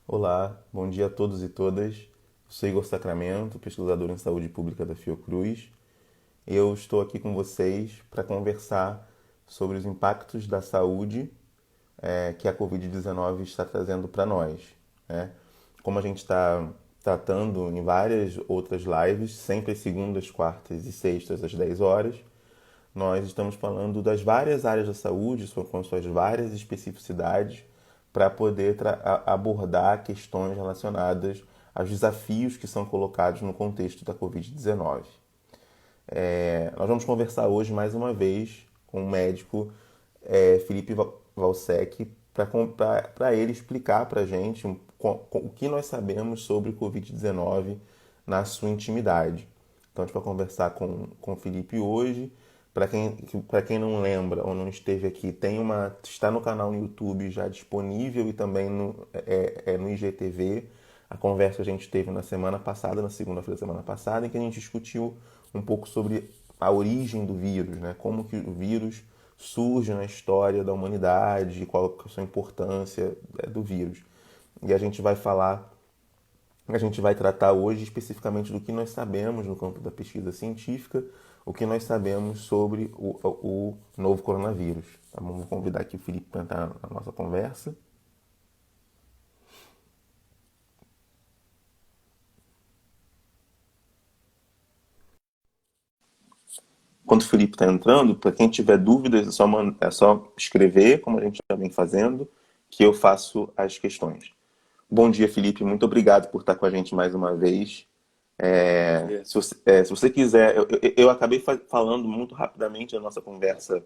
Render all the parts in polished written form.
Olá, bom dia a todos e todas. Eu sou Igor Sacramento, pesquisador em saúde pública da Fiocruz. Eu estou aqui com vocês para conversar sobre os impactos da saúde que a Covid-19 está trazendo para nós, né? Como a gente está tratando em várias outras lives, sempre às segundas, quartas e sextas às 10 horas, nós estamos falando das várias áreas da saúde, com suas várias especificidades, para poder abordar questões relacionadas aos desafios que são colocados no contexto da Covid-19. Nós vamos conversar hoje mais uma vez com o médico Felipe Valsec para ele explicar para a gente o que nós sabemos sobre o Covid-19 na sua intimidade. Então a gente vai conversar com o Felipe hoje. Para quem não lembra ou não esteve aqui, está no canal no YouTube já disponível e também no IGTV a conversa que a gente teve na semana passada, na segunda-feira da semana passada, em que a gente discutiu um pouco sobre a origem do vírus, né? Como que o vírus surge na história da humanidade, qual a sua importância do vírus. E a gente vai tratar hoje especificamente do que nós sabemos no campo da pesquisa científica, o que nós sabemos sobre o novo coronavírus. Tá bom? Vou convidar aqui o Felipe para entrar na nossa conversa. Enquanto o Felipe está entrando, para quem tiver dúvidas, é só escrever, como a gente já vem fazendo, que eu faço as questões. Bom dia, Felipe. Muito obrigado por estar com a gente mais uma vez. Bom dia. Se você quiser, eu acabei falando muito rapidamente da nossa conversa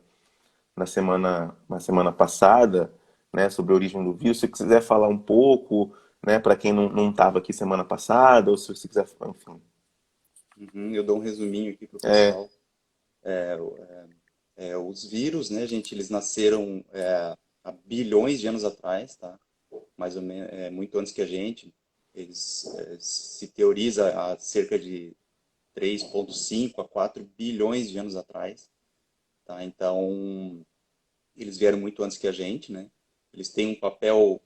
na semana passada, né, sobre a origem do vírus. Se você quiser falar um pouco, né, para quem não estava aqui semana passada, ou se você quiser, enfim. Eu dou um resuminho aqui para o pessoal. Os vírus, né, gente, eles nasceram há bilhões de anos atrás, tá? Mais ou menos, muito antes que a gente. Eles se teoriza há cerca de 3,5 a 4 bilhões de anos atrás, tá? Então, eles vieram muito antes que a gente, né? Eles têm um papel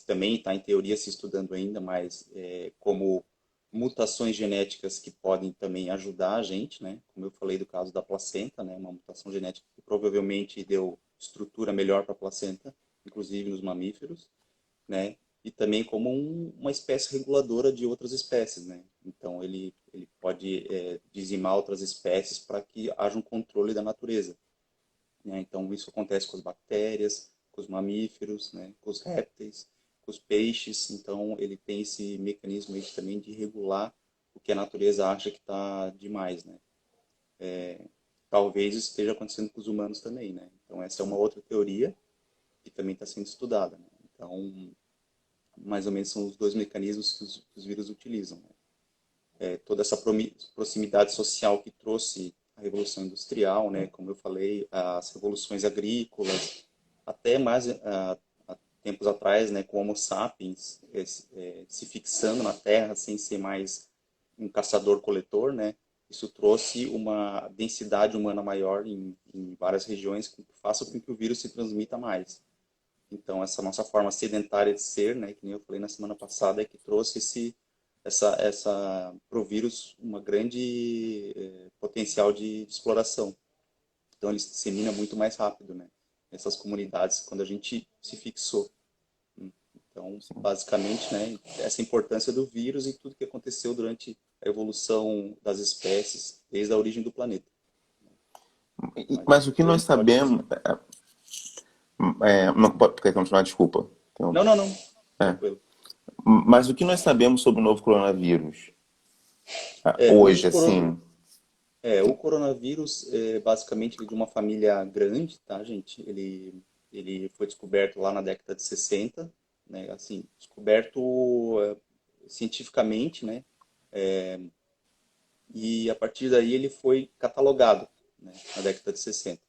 também está em teoria se estudando ainda, mas como mutações genéticas que podem também ajudar a gente, né? Como eu falei do caso da placenta, né? Uma mutação genética que provavelmente deu estrutura melhor para a placenta, inclusive nos mamíferos, né? E também como uma espécie reguladora de outras espécies, né? Então ele pode dizimar outras espécies para que haja um controle da natureza, né? Então, isso acontece com as bactérias, com os mamíferos, né? Com os répteis, com os peixes. Então, ele tem esse mecanismo aí também de regular o que a natureza acha que está demais, né? Talvez isso esteja acontecendo com os humanos também, né? Então, essa é uma outra teoria que também está sendo estudada, né? Então, mais ou menos são os dois mecanismos que os vírus utilizam, né? Toda essa proximidade social que trouxe a Revolução Industrial, né? Como eu falei, as revoluções agrícolas, até mais há tempos atrás, né? Com o Homo sapiens se fixando na Terra sem ser mais um caçador-coletor, né? Isso trouxe uma densidade humana maior em várias regiões que faça com que o vírus se transmita mais. Então, essa nossa forma sedentária de ser, né, que nem eu falei na semana passada, é que trouxe essa pro vírus uma grande potencial de exploração. Então, ele se dissemina muito mais rápido, né, nessas comunidades quando a gente se fixou. Então, basicamente, né, essa importância do vírus e tudo que aconteceu durante a evolução das espécies desde a origem do planeta. Mas Mas o que nós pode sabemos. continuar. Não, quer continuar? Desculpa. Não, não, não. Tranquilo. Mas o que nós sabemos sobre o novo coronavírus É, hoje, assim? o coronavírus é basicamente de uma família grande, tá, gente? Ele foi descoberto lá na década de 60, né? Assim, descoberto cientificamente, né? E a partir daí ele foi catalogado, né? Na década de 60.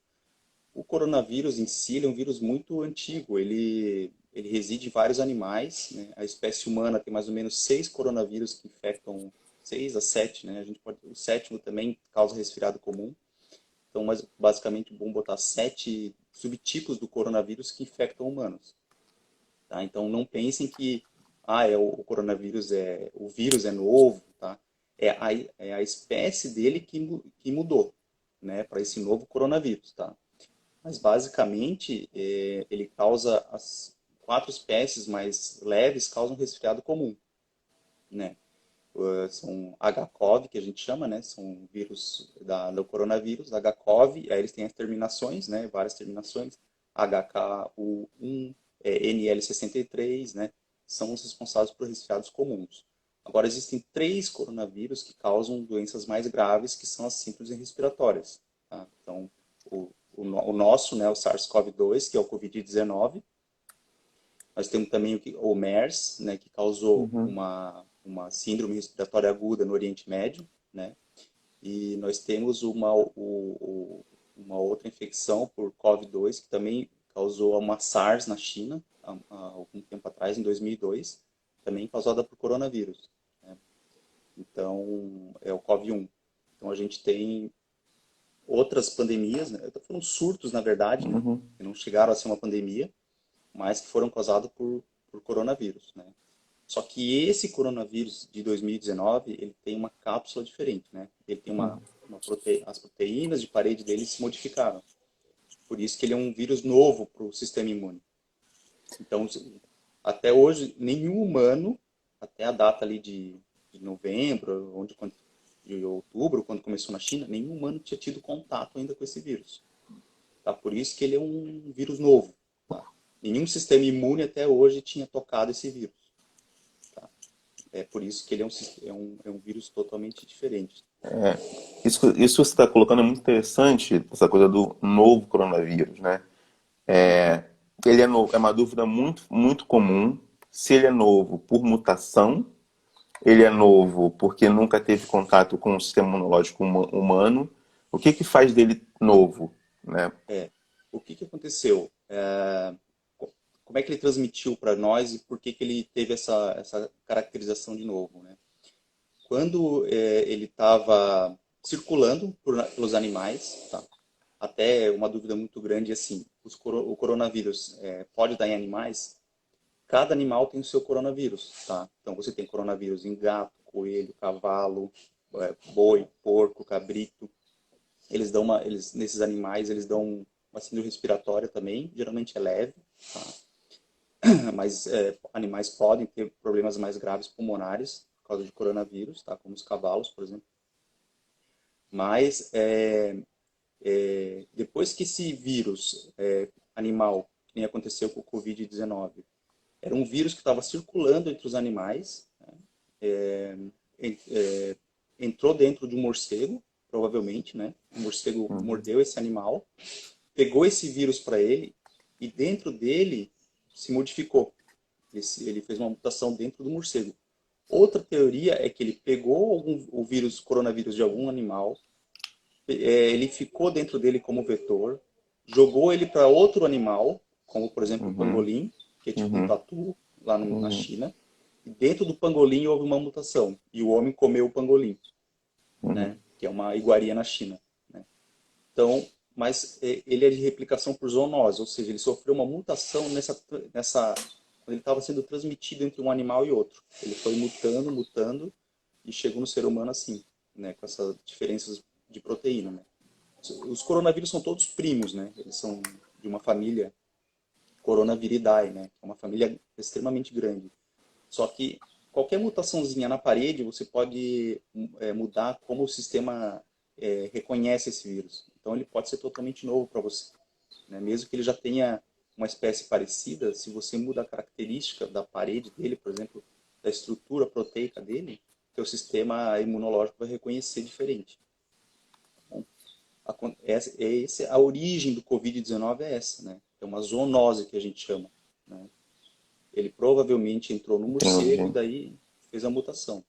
O coronavírus em si ele é um vírus muito antigo. Ele reside em vários animais, né? A espécie humana tem mais ou menos 6 coronavírus que infectam 6 a 7, né? A gente pode, o sétimo também causa resfriado comum. Então, mas basicamente, vamos botar 7 subtipos do coronavírus que infectam humanos. Tá? Então, não pensem que o coronavírus o vírus é novo, tá? É a espécie dele que mudou, né, para esse novo coronavírus, tá? Mas basicamente ele causa as quatro espécies mais leves causam resfriado comum, né? São HCOV, que a gente chama, né? São vírus do coronavírus, HCOV, aí eles têm as terminações, né? Várias terminações, HKU1, NL63, né? São os responsáveis por resfriados comuns. Agora, existem três coronavírus que causam doenças mais graves, que são as síndromes respiratórias, tá? Então, o nosso, né? O SARS-CoV-2, que é o Covid-19. Nós temos também o MERS, né? Que causou Uhum. uma síndrome respiratória aguda no Oriente Médio, né? E nós temos uma outra infecção por COVID-2 que também causou uma SARS na China há algum tempo atrás, em 2002, também causada por coronavírus, né? Então, é o COVID-1. Então, a gente tem outras pandemias, né? Foram surtos, na verdade, né? Uhum. Que não chegaram a ser uma pandemia, mas que foram causados por coronavírus, né? Só que esse coronavírus de 2019, ele tem uma cápsula diferente, né? Ele tem as proteínas de parede dele se modificaram. Por isso que ele é um vírus novo para o sistema imune. Então, até hoje, nenhum humano, até a data ali de novembro, de outubro, quando começou na China, nenhum humano tinha tido contato ainda com esse vírus. Tá? Por isso que ele é um vírus novo. Tá? Nenhum sistema imune até hoje tinha tocado esse vírus. É por isso que ele é um vírus totalmente diferente. Isso que você está colocando é muito interessante, essa coisa do novo coronavírus, né? Ele é novo, é uma dúvida muito, muito comum. Se ele é novo por mutação, ele é novo porque nunca teve contato com o sistema imunológico humano. O que que faz dele novo, né? O que aconteceu? Como é que ele transmitiu para nós e por que ele teve essa caracterização de novo, né? Quando ele estava circulando pelos animais, tá? Até uma dúvida muito grande assim, o coronavírus pode dar em animais? Cada animal tem o seu coronavírus, tá? Então você tem coronavírus em gato, coelho, cavalo, boi, porco, cabrito. Nesses animais eles dão uma síndrome respiratória também, geralmente é leve, tá? Mas animais podem ter problemas mais graves pulmonares por causa de coronavírus, tá? Como os cavalos, por exemplo. Mas depois que esse vírus animal, que nem aconteceu com o Covid-19, era um vírus que estava circulando entre os animais, né? Entrou dentro de um morcego, provavelmente, né? O morcego Uhum. mordeu esse animal, pegou esse vírus para ele e dentro dele se modificou. Ele fez uma mutação dentro do morcego. Outra teoria é que ele pegou o vírus, coronavírus de algum animal, ele ficou dentro dele como vetor, jogou ele para outro animal, como por exemplo o Uhum. pangolim, que é tipo um Uhum. tatu lá na Uhum. China. E dentro do pangolim houve uma mutação e o homem comeu o pangolim, Uhum. né? Que é uma iguaria na China, né? Então, mas ele é de replicação por zoonose, ou seja, ele sofreu uma mutação quando ele estava sendo transmitido entre um animal e outro. Ele foi mutando, mutando e chegou no ser humano assim, né? Com essas diferenças de proteína, né? Os coronavírus são todos primos, né? Eles são de uma família Coronaviridae, né? Que é uma família extremamente grande. Só que qualquer mutaçãozinha na parede, você pode mudar como o sistema reconhece esse vírus. Então ele pode ser totalmente novo para você, né? Mesmo que ele já tenha uma espécie parecida, se você muda a característica da parede dele, por exemplo, da estrutura proteica dele, seu sistema imunológico vai reconhecer diferente. Bom, a origem do Covid-19 é essa, né? É uma zoonose que a gente chama, né? Ele provavelmente entrou no morcego e Entendi. daí fez a mutação.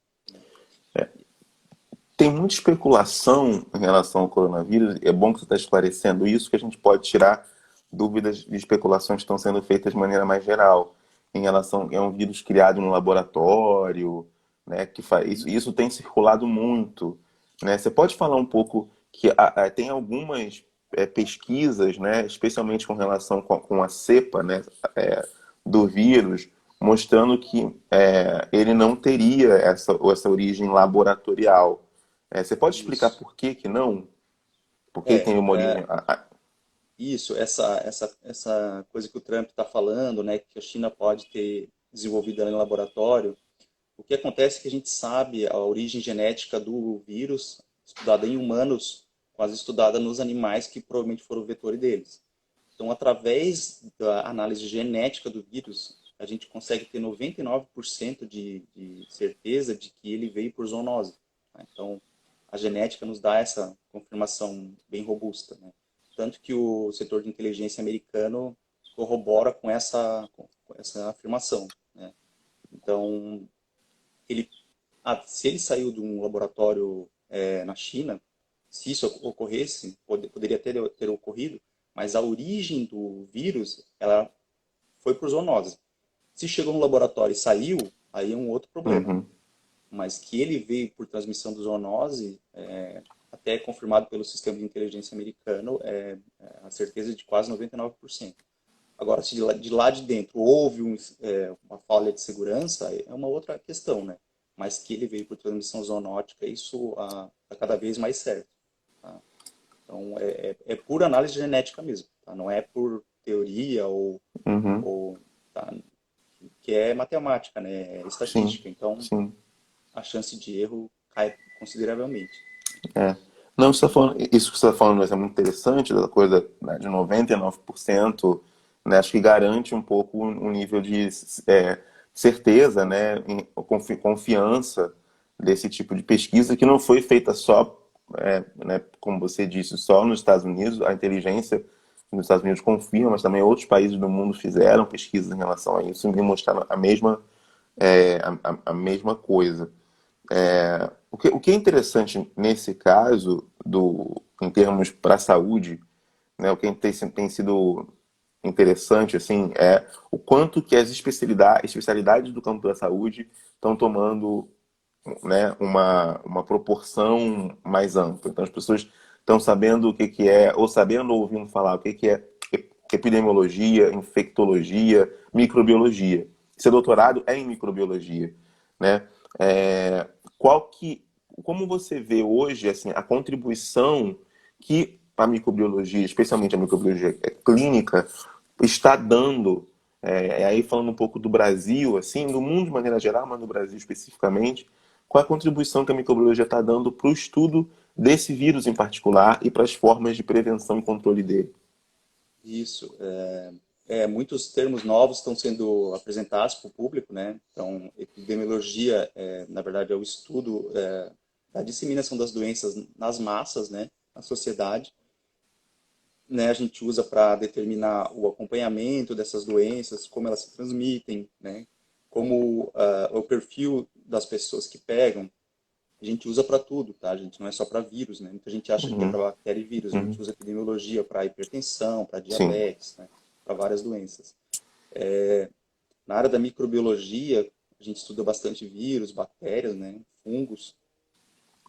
Tem muita especulação em relação ao coronavírus. É bom que você está esclarecendo isso, que a gente pode tirar dúvidas de especulações que estão sendo feitas de maneira mais geral. Em relação, é um vírus criado no laboratório, né? Que faz, isso tem circulado muito, né? Você pode falar um pouco que tem algumas pesquisas, né? Especialmente com relação com a cepa, né? Do vírus, mostrando que ele não teria essa origem laboratorial. Você pode explicar Isso. por que que não? Por que ele É, tem uma origem... isso, essa coisa que o Trump está falando, né, que a China pode ter desenvolvido em laboratório. O que acontece é que a gente sabe a origem genética do vírus, estudada em humanos, quase estudada nos animais que provavelmente foram o vetor deles. Então, através da análise genética do vírus, a gente consegue ter 99% de certeza de que ele veio por zoonose. Tá? Então, a genética nos dá essa confirmação bem robusta, né? Tanto que o setor de inteligência americano corrobora com essa afirmação, né? Então, ele, se ele saiu de um laboratório na China, se isso ocorresse, poderia ter ocorrido, mas a origem do vírus, ela foi por zoonose. Se chegou no laboratório e saiu, aí é um outro problema, né? Uhum, Mas que ele veio por transmissão do zoonose, até confirmado pelo sistema de inteligência americano, a certeza de quase 99%. Agora, se de lá de dentro houve uma falha de segurança, é uma outra questão, né? Mas que ele veio por transmissão zoonótica, isso está cada vez mais certo. Tá? Então, é pura análise genética mesmo, tá? Não é por teoria uhum, ou tá? Que é matemática, né? É sim, estatística. Então, sim. a chance de erro cai consideravelmente. É. Não, isso que você está falando é muito interessante, da coisa, né, de 99%, né, acho que garante um pouco um nível de certeza, né, confiança desse tipo de pesquisa, que não foi feita só, né, como você disse, só nos Estados Unidos. A inteligência nos Estados Unidos confirma, mas também outros países do mundo fizeram pesquisas em relação a isso e mostraram a mesma coisa. O que é interessante nesse caso, em termos para a saúde, né, o que tem sido interessante assim, é o quanto que as especialidades do campo da saúde estão tomando, né, uma proporção mais ampla. Então as pessoas estão sabendo o que, que é, ou sabendo ou ouvindo falar o que, que é epidemiologia, infectologia, microbiologia. Seu doutorado é em microbiologia, né? É, qual que, como você vê hoje assim a contribuição que a microbiologia, especialmente a microbiologia clínica, está dando, aí falando um pouco do Brasil, assim, do mundo de maneira geral, mas no Brasil especificamente, qual a contribuição que a microbiologia está dando para o estudo desse vírus em particular e para as formas de prevenção e controle dele? Isso. Muitos termos novos estão sendo apresentados para o público, né? Então, epidemiologia, na verdade, é o estudo da disseminação das doenças nas massas, né? Na sociedade. Né? A gente usa para determinar o acompanhamento dessas doenças, como elas se transmitem, né? Como o perfil das pessoas que pegam. A gente usa para tudo, tá? A gente não é só para vírus, né? Muita gente acha que é para Uhum, bactéria e vírus. A gente uhum, usa epidemiologia para hipertensão, para sim. diabetes, né? Para várias doenças. Na área da microbiologia, a gente estuda bastante vírus, bactérias, né? Fungos.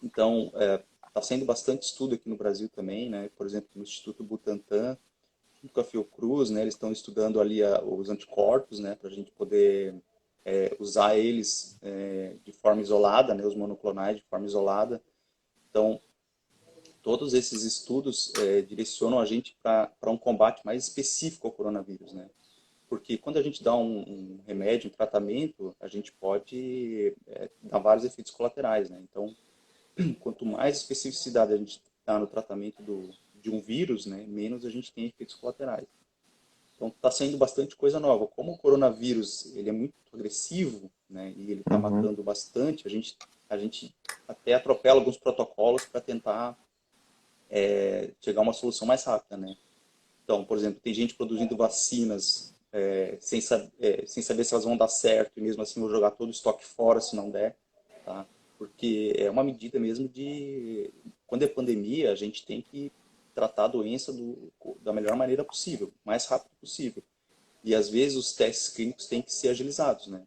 Então, está sendo bastante estudo aqui no Brasil também, né? Por exemplo, no Instituto Butantan, junto com a Fiocruz, né? Eles estão estudando ali os anticorpos, né? Para a gente poder usar eles de forma isolada, né? Os monoclonais de forma isolada. Então, todos esses estudos direcionam a gente para um combate mais específico ao coronavírus, né? Porque quando a gente dá um remédio, um tratamento, a gente pode dar vários efeitos colaterais, né? Então, quanto mais especificidade a gente dá no tratamento de um vírus, né, menos a gente tem efeitos colaterais. Então, está sendo bastante coisa nova. Como o coronavírus ele é muito agressivo, né, e ele está Uhum, matando bastante, a gente até atropela alguns protocolos para tentar chegar a uma solução mais rápida, né? Então, por exemplo, tem gente produzindo vacinas sem saber se elas vão dar certo, e mesmo assim vou jogar todo o estoque fora se não der, tá? Porque é uma medida mesmo quando é pandemia, a gente tem que tratar a doença da melhor maneira possível, mais rápido possível. E às vezes os testes clínicos têm que ser agilizados, né?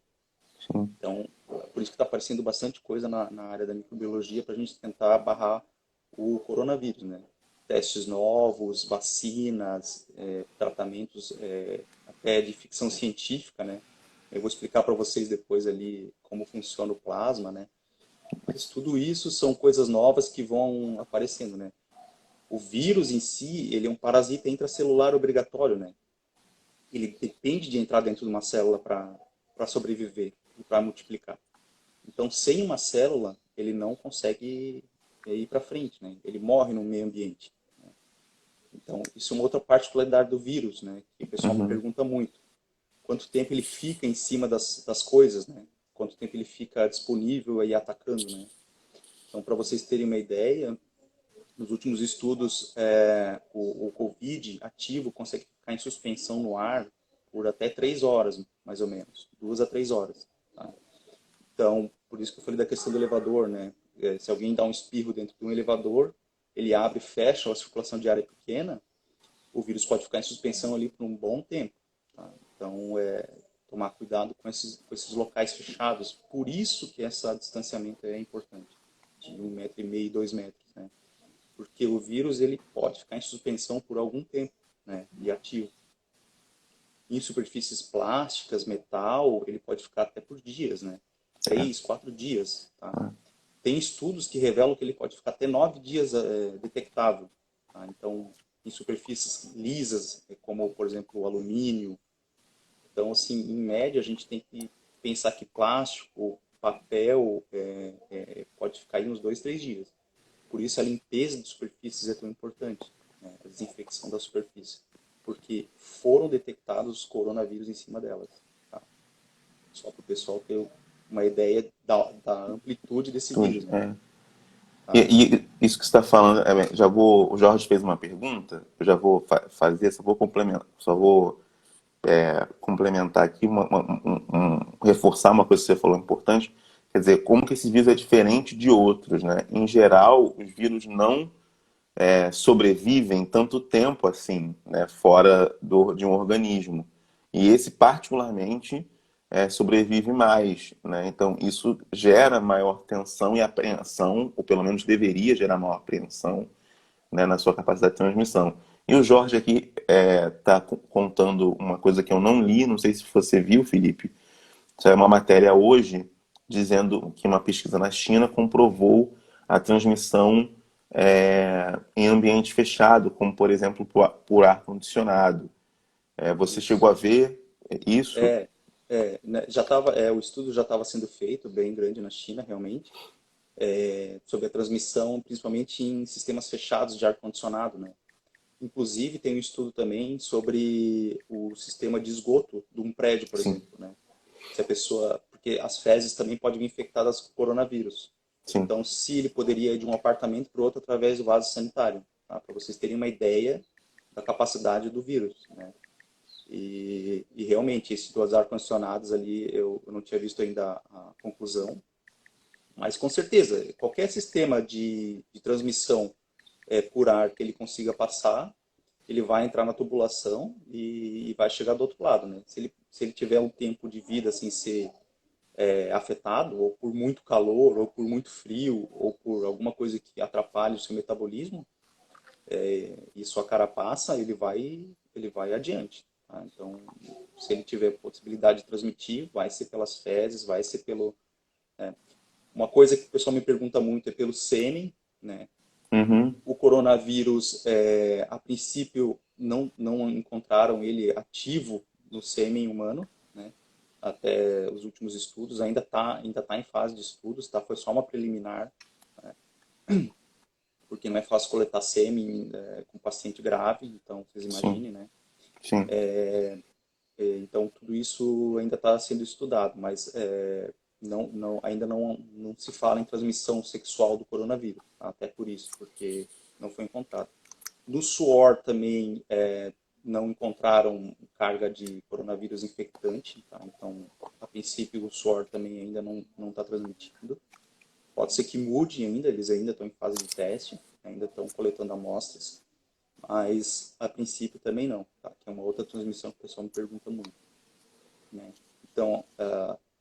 sim. Então, por isso que está aparecendo bastante coisa na área da microbiologia para a gente tentar barrar o coronavírus, né? Testes novos, vacinas, tratamentos até de ficção científica, né? Eu vou explicar para vocês depois ali como funciona o plasma, né? Mas tudo isso são coisas novas que vão aparecendo, né? O vírus em si, ele é um parasita intracelular obrigatório, né? Ele depende de entrar dentro de uma célula para sobreviver e para multiplicar. Então, sem uma célula, ele não consegue ir para frente, né? Ele morre no meio ambiente. Então, isso é uma outra particularidade do vírus, né? Que o pessoal me Uhum. pergunta muito. Quanto tempo ele fica em cima das coisas, né? Quanto tempo ele fica disponível e atacando, né? Então, para vocês terem uma ideia, nos últimos estudos, o Covid ativo consegue ficar em suspensão no ar por até 3 horas, mais ou menos. 2 a 3 horas. Tá? Então, por isso que eu falei da questão do elevador, né? Se alguém dá um espirro dentro de um elevador, ele abre e fecha a circulação de área pequena, o vírus pode ficar em suspensão ali por um bom tempo. Tá? Então, tomar cuidado com esses locais fechados. Por isso que esse distanciamento é importante, de 1,5 m, 2 metros, né? Porque o vírus ele pode ficar em suspensão por algum tempo, né? E ativo. Em superfícies plásticas, metal, ele pode ficar até por dias, né? É. 3, 4 dias, tá? Tem estudos que revelam que ele pode ficar até 9 dias detectável. Tá? Então, em superfícies lisas, como, por exemplo, o alumínio. Então, assim, em média, a gente tem que pensar que plástico, papel, pode ficar aí uns 2, 3 dias. Por isso, a limpeza de superfícies é tão importante, né? A desinfecção da superfície. Porque foram detectados coronavírus em cima delas. Tá? Só para o pessoal ter uma ideia da amplitude desse Tudo, vírus, né? é. Tá? E isso que você está falando, o Jorge fez uma pergunta, eu já vou fazer, só vou complementar aqui, reforçar uma coisa que você falou importante, quer dizer, como que esse vírus é diferente de outros, né? Em geral, os vírus não sobrevivem tanto tempo assim, né, fora de um organismo. E esse, particularmente, sobrevive mais. Né? Então, isso gera maior tensão e apreensão, ou pelo menos deveria gerar maior apreensão, né, na sua capacidade de transmissão. E o Jorge aqui está contando uma coisa que eu não li, não sei se você viu, Felipe. Isso é uma matéria hoje dizendo que uma pesquisa na China comprovou a transmissão em ambiente fechado, como por exemplo por ar-condicionado. Você chegou Isso. a ver isso? É, né, o estudo já estava sendo feito, bem grande na China, realmente, sobre a transmissão, principalmente em sistemas fechados de ar-condicionado, né? Inclusive, tem um estudo também sobre o sistema de esgoto de um prédio, por Sim, exemplo, né? Se a pessoa, porque as fezes também podem vir infectadas com coronavírus. sim. Então, se ele poderia ir de um apartamento para outro através do vaso sanitário, tá? Para vocês terem uma ideia da capacidade do vírus, né? E realmente, esses dois ar-condicionados ali, eu não tinha visto ainda a conclusão, mas com certeza, qualquer sistema de transmissão por ar que ele consiga passar, ele vai entrar na tubulação e vai chegar do outro lado, né? Se ele tiver um tempo de vida sem ser afetado, ou por muito calor, ou por muito frio, ou por alguma coisa que atrapalhe o seu metabolismo, e sua carapaça, ele vai adiante. Tá? Então, se ele tiver possibilidade de transmitir, vai ser pelas fezes, vai ser pelo... Uma coisa que o pessoal me pergunta muito é pelo sêmen, né? Uhum. O coronavírus, a princípio, não encontraram ele ativo no sêmen humano, né? Até os últimos estudos, ainda tá em fase de estudos, tá? Foi só uma preliminar, né? Porque não é fácil coletar sêmen com paciente grave, então vocês Sim, imaginem, né? sim. Então tudo isso ainda está sendo estudado, mas ainda não se fala em transmissão sexual do coronavírus, tá? Até por isso, porque não foi encontrado. No suor também não encontraram carga de coronavírus infectante, tá? Então, a princípio, o suor também ainda não está transmitindo. Pode ser que mude ainda, eles ainda estão em fase de teste, ainda estão coletando amostras, mas a princípio também não, tá? Que é uma outra transmissão que o pessoal me pergunta muito, né? Então,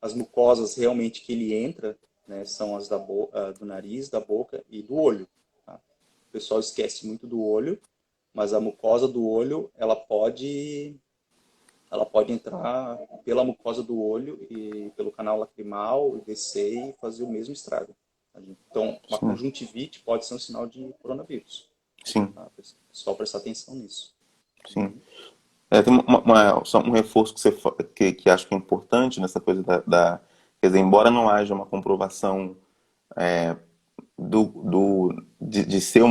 as mucosas realmente que ele entra, né, são as do nariz, da boca e do olho, tá? O pessoal esquece muito do olho, mas a mucosa do olho, ela pode ela pode entrar pela mucosa do olho e pelo canal lacrimal, descer e fazer o mesmo estrago. Então, uma Sim, conjuntivite pode ser um sinal de coronavírus. sim, Tá? Só prestar atenção nisso. sim. Tem só um reforço que, que acho que é importante nessa coisa quer dizer, embora não haja uma comprovação de ser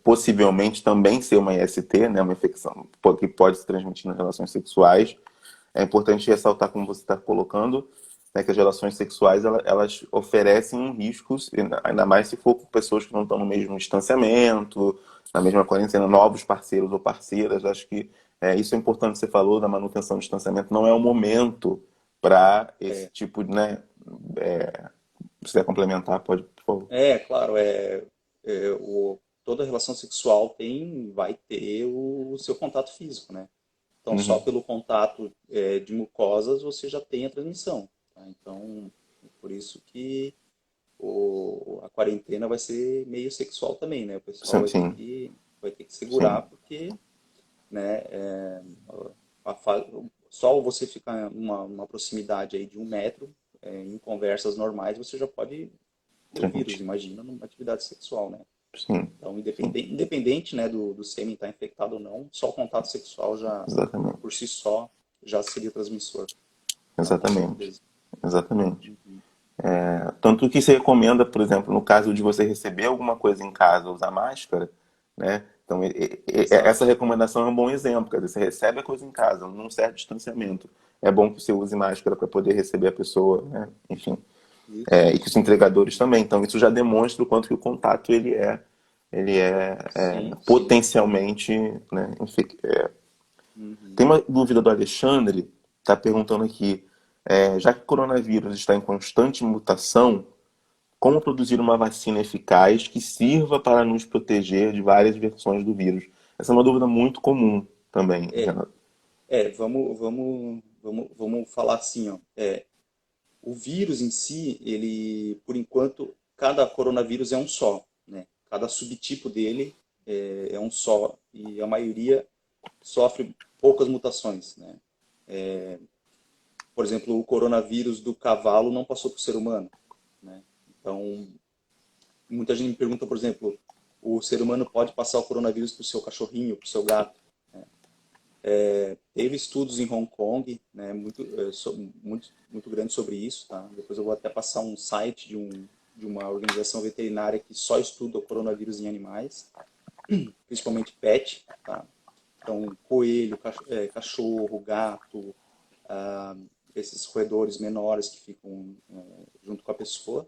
possivelmente também ser uma IST, né, uma infecção que pode se transmitir nas relações sexuais, é importante ressaltar, como você está colocando, né, que as relações sexuais elas oferecem riscos, ainda mais se for com pessoas que não estão no mesmo distanciamento, na mesma quarentena, novos parceiros ou parceiras. Acho que isso é importante, você falou da manutenção do distanciamento. Não é o momento para esse É, tipo de, né, se quiser complementar, pode, por favor. claro, toda relação sexual vai ter o seu contato físico, né? Então, só Uhum. pelo contato de mucosas você já tem a transmissão. Tá? Então, por isso que a quarentena vai ser meio sexual também, né? O pessoal Sim, sim, vai ter que segurar sim, porque, né, a fa- só você ficar uma proximidade aí de 1 metro, em conversas normais, você já pode ter o vírus, transmitir. imagina numa atividade sexual, né? Sim, Então, sim, independente, né, do sêmen estar infectado ou não, só o contato sexual já, por exatamente. si só, já seria transmissor, tá? Com Exatamente. certeza. Exatamente. Uhum. Tanto que se recomenda, por exemplo, no caso de você receber alguma coisa em casa, usar máscara, né? Então, essa Exato. recomendação é um bom exemplo. Quer dizer, você recebe a coisa em casa, num certo distanciamento. É bom que você use máscara para poder receber a pessoa, né? Enfim. Isso. E que os entregadores também. Então, isso já demonstra o quanto que o contato ele é Sim, sim. potencialmente, né? Tem Uhum. uma dúvida do Alexandre, está perguntando aqui, já que o coronavírus está em constante mutação, como produzir uma vacina eficaz que sirva para nos proteger de várias versões do vírus? Essa é uma dúvida muito comum também, É, Renato. vamos falar assim, ó. O vírus em si, ele, por enquanto, cada coronavírus é um só, né? Cada subtipo dele é um só e a maioria sofre poucas mutações, né? Por exemplo, o coronavírus do cavalo não passou para o ser humano, né? Então, muita gente me pergunta, por exemplo, o ser humano pode passar o coronavírus para o seu cachorrinho, para o seu gato? Teve estudos em Hong Kong, né, muito grande sobre isso, tá? Depois eu vou até passar um site de uma organização veterinária que só estuda o coronavírus em animais, principalmente pet, tá? Então, coelho, cachorro, gato, ah, esses roedores menores que ficam junto com a pessoa.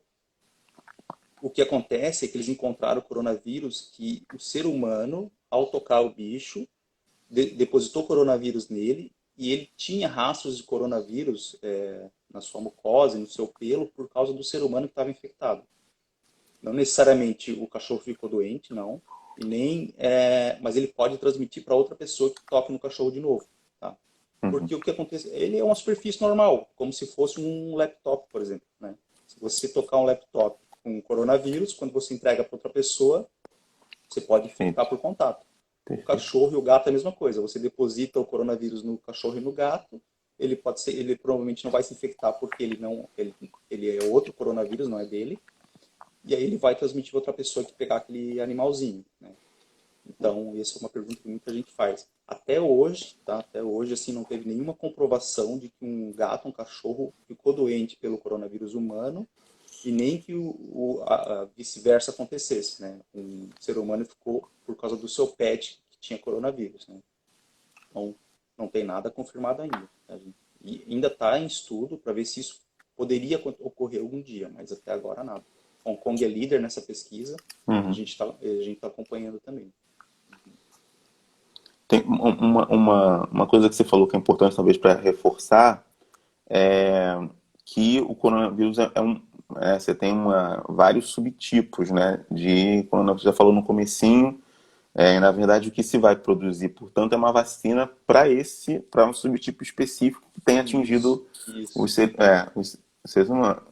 O que acontece é que eles encontraram o coronavírus que o ser humano, ao tocar o bicho, depositou coronavírus nele e ele tinha rastros de coronavírus na sua mucosa e no seu pelo por causa do ser humano que estava infectado. Não necessariamente o cachorro ficou doente, não, e nem, mas ele pode transmitir para outra pessoa que toque no cachorro de novo, tá? Uhum. Porque o que acontece? Ele é uma superfície normal, como se fosse um laptop, por exemplo, né? Se você tocar um laptop com coronavírus, quando você entrega para outra pessoa, você pode infectar Perfeito, por contato. O perfeito. cachorro e o gato é a mesma coisa. Você deposita o coronavírus no cachorro e no gato, ele provavelmente não vai se infectar porque ele é outro coronavírus, não é dele. E aí ele vai transmitir para outra pessoa que pegar aquele animalzinho, né? Então, essa é uma pergunta que muita gente faz. Até hoje, tá? Até hoje, assim, não teve nenhuma comprovação de que um gato, um cachorro ficou doente pelo coronavírus humano e nem que a vice-versa acontecesse, né? Um ser humano ficou por causa do seu pet que tinha coronavírus, né? Então, não tem nada confirmado ainda, tá, gente? E ainda está em estudo para ver se isso poderia ocorrer algum dia, mas até agora nada. Hong Kong é líder nessa pesquisa, a Uhum. gente está a gente tá acompanhando também. Tem uma coisa que você falou que é importante, talvez, para reforçar, é que o coronavírus você tem vários subtipos, né, de coronavírus. Você já falou no comecinho, na verdade, o que se vai produzir, portanto, é uma vacina para um subtipo específico que tem Isso, atingido isso. os seres humanos.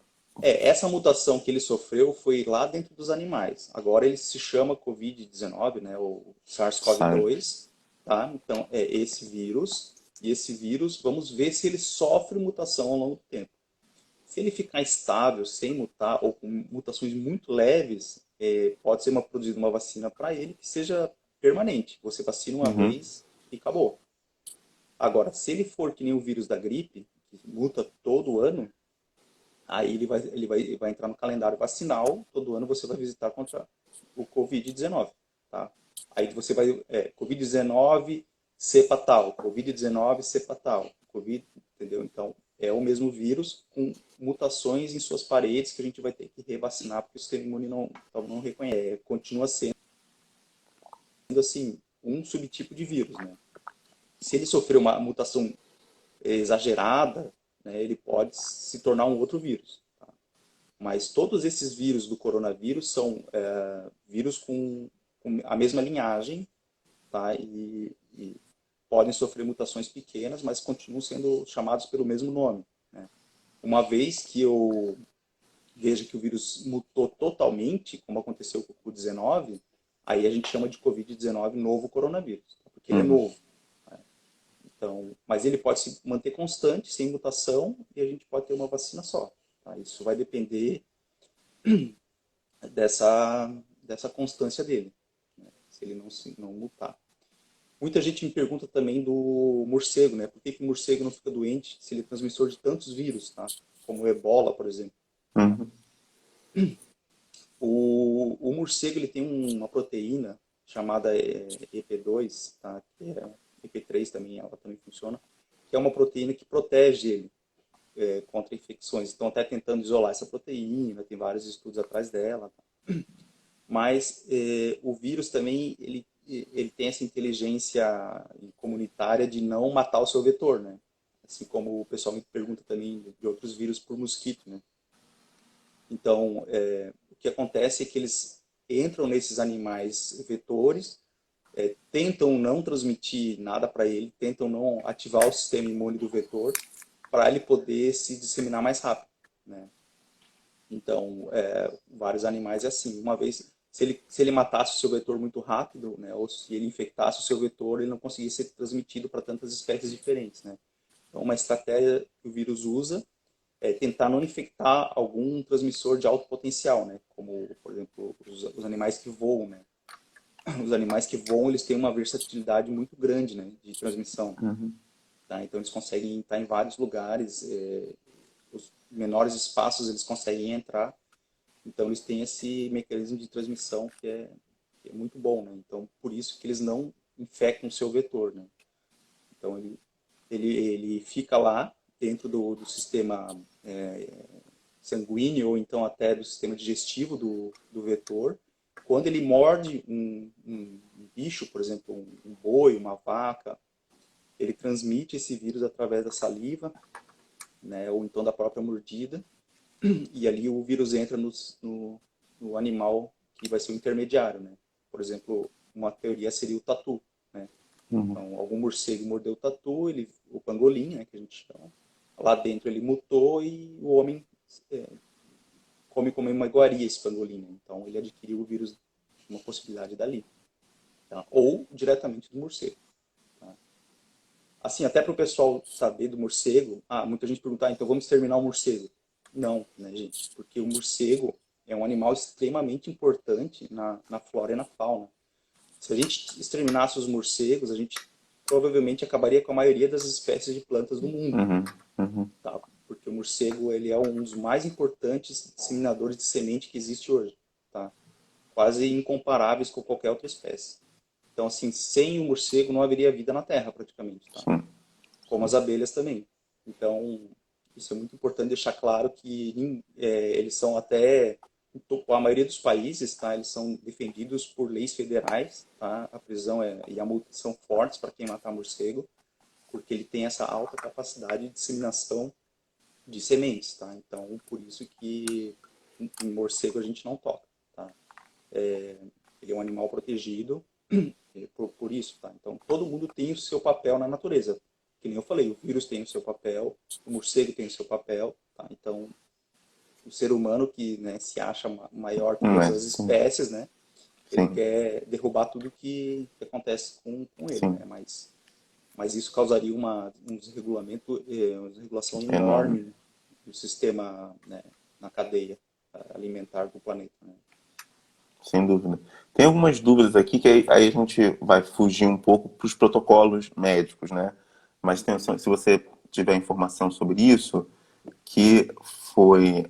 Essa mutação que ele sofreu foi lá dentro dos animais. Agora ele se chama Covid-19, né, o Sabe? SARS-CoV-2, tá? Então, é esse vírus. E esse vírus, vamos ver se ele sofre mutação ao longo do tempo. Se ele ficar estável, sem mutar, ou com mutações muito leves, pode ser produzida uma vacina para ele que seja permanente. Você vacina uma Uhum. vez e acabou. Agora, se ele for que nem o vírus da gripe, que muta todo ano, aí ele vai entrar no calendário vacinal, todo ano você vai visitar contra o Covid-19, tá? Aí você vai, Covid-19, cepa tal, Covid-19, cepa tal, Covid, entendeu? Então, é o mesmo vírus com mutações em suas paredes que a gente vai ter que revacinar porque o sistema imune não reconhece. Continua sendo, assim, um subtipo de vírus, né? Se ele sofrer uma mutação exagerada, né, ele pode se tornar um outro vírus. Tá? Mas todos esses vírus do coronavírus são vírus com a mesma linhagem, tá? E podem sofrer mutações pequenas, mas continuam sendo chamados pelo mesmo nome. Né? Uma vez que eu veja que o vírus mutou totalmente, como aconteceu com o Covid-19, aí a gente chama de Covid-19 novo coronavírus, tá? Porque ele é Uhum. novo. Então, mas ele pode se manter constante, sem mutação, e a gente pode ter uma vacina só. Tá? Isso vai depender dessa constância dele, né? Se ele não mutar. Muita gente me pergunta também do morcego, né? Por que que o morcego não fica doente se ele é transmissor de tantos vírus, tá? Como o ebola, por exemplo. Uhum. O morcego ele tem uma proteína chamada EP2, tá? Que é EP3 também, ela também funciona, que é uma proteína que protege ele contra infecções. Estão até tentando isolar essa proteína, tem vários estudos atrás dela. Tá? Mas o vírus também ele tem essa inteligência comunitária de não matar o seu vetor, né? Assim como o pessoal me pergunta também de outros vírus por mosquito, né? Então, o que acontece é que eles entram nesses animais vetores, tentam não transmitir nada para ele, tentam não ativar o sistema imune do vetor para ele poder se disseminar mais rápido, né? Então, vários animais é assim. Uma vez, se ele matasse o seu vetor muito rápido, né, ou se ele infectasse o seu vetor, ele não conseguia ser transmitido para tantas espécies diferentes, né? Então, uma estratégia que o vírus usa é tentar não infectar algum transmissor de alto potencial, né? Como, por exemplo, os animais que voam, né? Os animais que voam, eles têm uma versatilidade muito grande, né, de transmissão. Uhum. Tá? Então, eles conseguem estar em vários lugares, os menores espaços eles conseguem entrar. Então, eles têm esse mecanismo de transmissão que é muito bom, né? Então, por isso que eles não infectam o seu vetor, né? Então, ele fica lá dentro do sistema sanguíneo ou então até do sistema digestivo do vetor. Quando ele morde um bicho, por exemplo, um boi, uma vaca, ele transmite esse vírus através da saliva, né, ou então da própria mordida, e ali o vírus entra no animal que vai ser o intermediário, né? Por exemplo, uma teoria seria o tatu, né? Uhum. Então, algum morcego mordeu o tatu, o pangolim, né, que a gente chama. Lá dentro ele mutou e o homem é, come como uma iguaria esse pangolim, né? Então ele adquiriu o vírus, uma possibilidade dali, tá? Ou diretamente do morcego. Tá? Assim, até para o pessoal saber do morcego, muita gente pergunta, então vamos exterminar o morcego. Não, né, gente? Porque o morcego é um animal extremamente importante na flora e na fauna. Se a gente exterminasse os morcegos, a gente provavelmente acabaria com a maioria das espécies de plantas do mundo, Uhum. Uhum. tá? Porque o morcego ele é um dos mais importantes disseminadores de semente que existe hoje, tá? Quase incomparáveis com qualquer outra espécie. Então, assim, sem o morcego não haveria vida na Terra, praticamente, tá? Sim. Como as abelhas também. Então, isso é muito importante deixar claro que eles são até a maioria dos países, tá? Eles são defendidos por leis federais, tá? A prisão e a multa são fortes para quem matar morcego, porque ele tem essa alta capacidade de disseminação de sementes, tá? Então, por isso que em morcego a gente não toca, tá? Ele é um animal protegido por isso, tá? Então, todo mundo tem o seu papel na natureza. Que nem eu falei, o vírus tem o seu papel, o morcego tem o seu papel, tá? Então, o ser humano que, né, se acha maior que todas as Sim. espécies, né? Ele Sim. quer derrubar tudo que acontece com ele, Sim. né? Mas Mas isso causaria um desregulamento, uma desregulação Enorme. enorme do sistema, né, na cadeia alimentar do planeta, né? Sem dúvida. Tem algumas dúvidas aqui que aí a gente vai fugir um pouco para os protocolos médicos, né? Mas tem, Uhum. se você tiver informação sobre isso, que foi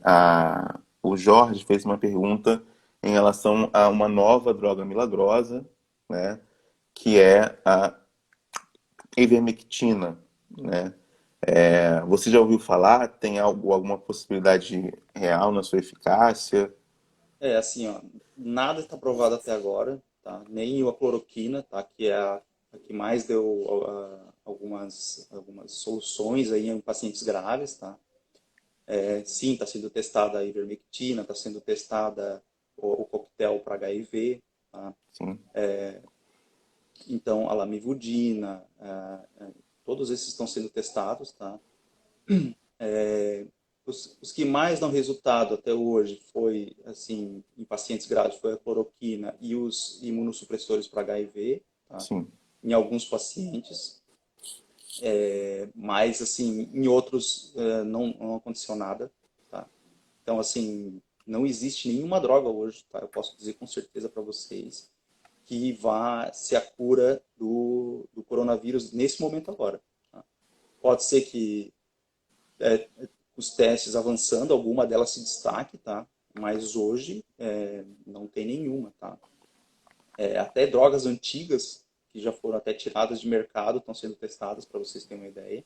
o Jorge fez uma pergunta em relação a uma nova droga milagrosa, né? Que é a ivermectina, né? Você já ouviu falar? Tem alguma possibilidade real na sua eficácia? É, assim, ó, nada está provado até agora, tá? Nem a cloroquina, tá? Que é a que mais deu algumas soluções aí em pacientes graves, tá? Sim, está sendo testada a ivermectina, está sendo testada o coquetel para HIV, tá? Sim, Então, a lamivudina, todos esses estão sendo testados, tá? Os que mais dão resultado até hoje foi, assim, em pacientes graves, foi a cloroquina e os imunossupressores para HIV, tá? sim. Em alguns pacientes, mas, assim, em outros não aconteceu nada, tá? Então, assim, não existe nenhuma droga hoje, tá? Eu posso dizer com certeza para vocês que vá ser a cura do coronavírus nesse momento agora, tá? Pode ser que os testes avançando, alguma delas se destaque, tá? Mas hoje não tem nenhuma, tá? Até drogas antigas que já foram até tiradas de mercado estão sendo testadas, para vocês terem uma ideia.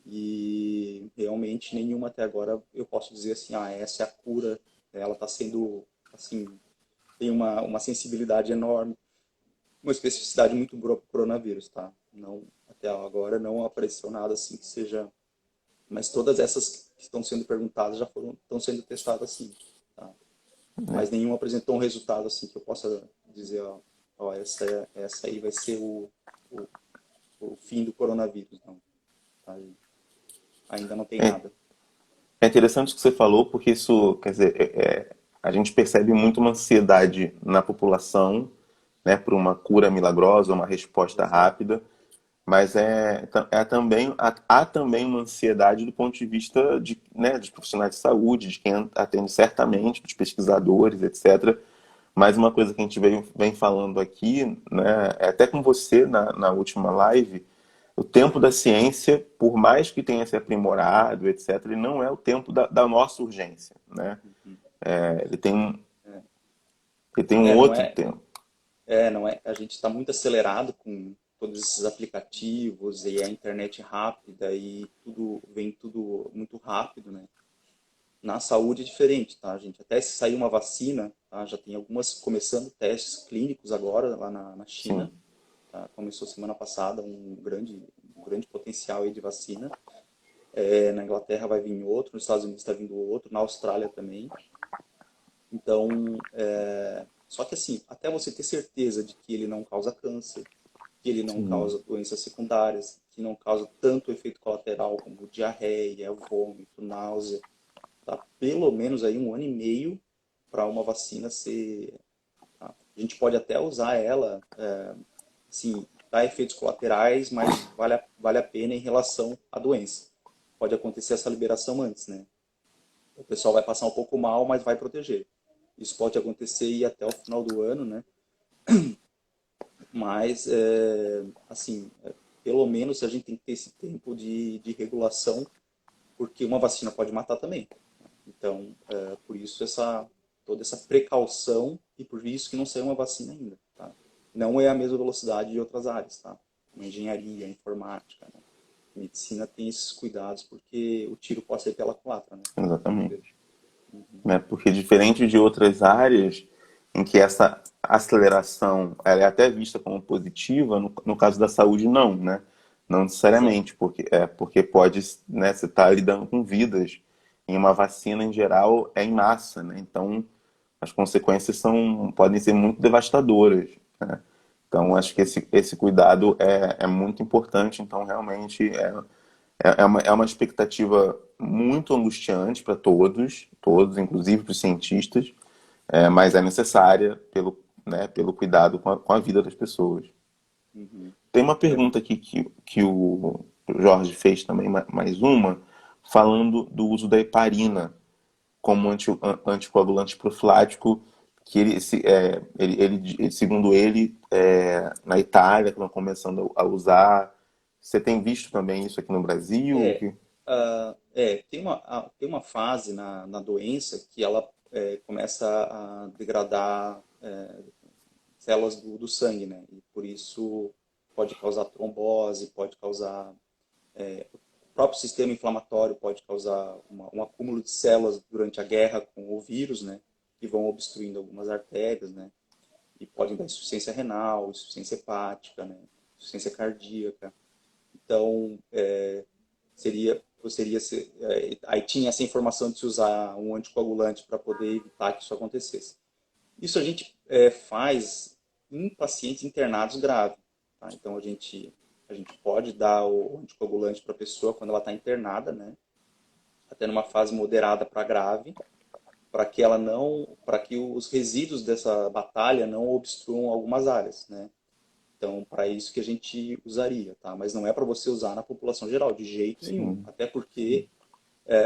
E realmente nenhuma até agora eu posso dizer assim, essa é a cura. Ela está sendo, assim, tem uma sensibilidade enorme, uma especificidade muito boa para o coronavírus, tá? Não, até agora não apareceu nada assim que seja, mas todas essas que estão sendo perguntadas estão sendo testadas sim, tá? Mas nenhuma apresentou um resultado assim que eu possa dizer, essa aí vai ser o, o fim do coronavírus, não, tá? Ainda não tem É, nada. é interessante o que você falou, porque isso, quer dizer, a gente percebe muito uma ansiedade na população, né, por uma cura milagrosa, uma resposta Exato. rápida, mas há também uma ansiedade do ponto de vista de, né, dos profissionais de saúde, de quem atende certamente, dos pesquisadores, etc. Mas uma coisa que a gente vem falando aqui, né, é até com você na última live, o tempo da ciência, por mais que tenha se aprimorado, etc., ele não é o tempo da nossa urgência, né? Uhum. Ele tem, É, ele tem um não outro é, tempo. não é, a gente está muito acelerado com todos esses aplicativos e a internet rápida e vem tudo muito rápido, né? Na saúde é diferente, tá, gente? Até se sair uma vacina, tá? Já tem algumas começando testes clínicos agora lá na China, Sim, tá? Começou semana passada um grande potencial aí de vacina. Na Inglaterra vai vir outro, nos Estados Unidos está vindo outro, na Austrália também. Então, só que assim, até você ter certeza de que ele não causa câncer, que ele não sim. causa doenças secundárias, que não causa tanto efeito colateral como diarreia, vômito, náusea, tá? Pelo menos aí um ano e meio para uma vacina ser. Tá? A gente pode até usar ela, assim, dá efeitos colaterais, mas vale a pena em relação à doença. Pode acontecer essa liberação antes, né? O pessoal vai passar um pouco mal, mas vai proteger. Isso pode acontecer e até o final do ano, né? Mas, assim, pelo menos a gente tem que ter esse tempo de regulação, porque uma vacina pode matar também. Então, por isso toda essa precaução e por isso que não saiu uma vacina ainda, tá? Não é a mesma velocidade de outras áreas, tá? Uma engenharia, informática, né? Medicina tem esses cuidados porque o tiro pode ser pela culatra, né? Muitas vezes. Exatamente. Né? Porque diferente de outras áreas em que essa aceleração ela é até vista como positiva, no caso da saúde não, né? Não Exato. necessariamente, porque pode, né, você está lidando com vidas. Em uma vacina, em geral, é em massa, né? Então, as consequências podem ser muito devastadoras, né? Então, acho que Exatamente. esse cuidado é muito importante. Então, realmente, é uma expectativa muito angustiante para todos, inclusive para os cientistas, mas é necessária pelo cuidado com a vida das pessoas. Uhum. Tem uma É, pergunta aqui que o Jorge fez também, mais uma, falando do uso da heparina como anticoagulante profilático, que segundo ele, na Itália estão começando a usar. Você tem visto também isso aqui no Brasil? é, tem uma fase na doença que ela começa a degradar células do sangue, né? E por isso pode causar trombose, pode causar o próprio sistema inflamatório pode causar um acúmulo de células durante a guerra com o vírus, né? Que vão obstruindo algumas artérias, né? E podem dar insuficiência renal, insuficiência hepática, né? Insuficiência cardíaca. Então, aí tinha essa informação de se usar um anticoagulante para poder evitar que isso acontecesse. Isso a gente faz em pacientes internados graves. Tá? Então a gente pode dar o anticoagulante para a pessoa quando ela está internada, né? Até numa fase moderada para grave, para que os resíduos dessa batalha não obstruam algumas áreas, né? Então, para isso que a gente usaria, tá? Mas não é para você usar na população geral, de jeito nenhum. Sim, Até porque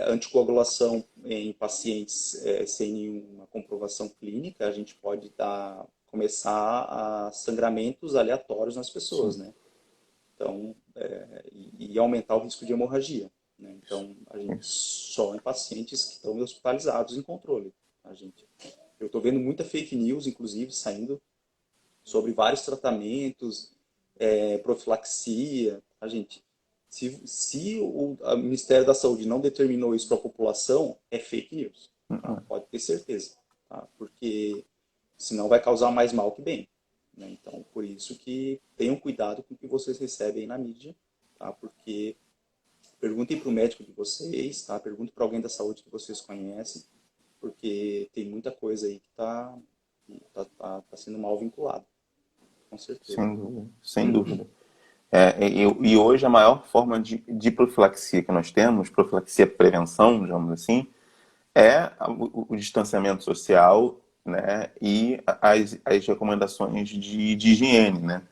anticoagulação em pacientes sem nenhuma comprovação clínica, a gente pode começar a sangramentos aleatórios nas pessoas, sim, né? Então, e aumentar o risco de hemorragia, né? Então, a gente só em pacientes que estão hospitalizados em controle. Eu estou vendo muita fake news, inclusive, saindo sobre vários tratamentos, profilaxia. Se o Ministério da Saúde não determinou isso para a população, é fake news. Tá? Pode ter certeza. Tá? Porque senão vai causar mais mal que bem. Né? Então, por isso que tenham cuidado com o que vocês recebem na mídia, tá? Porque perguntem para o médico de vocês, tá? Perguntem para alguém da saúde que vocês conhecem, porque tem muita coisa aí que tá sendo mal vinculada, com certeza. sem dúvida, sem dúvida. E hoje a maior forma de profilaxia que nós temos, profilaxia prevenção, digamos assim, é o distanciamento social, né, e as recomendações de higiene, né,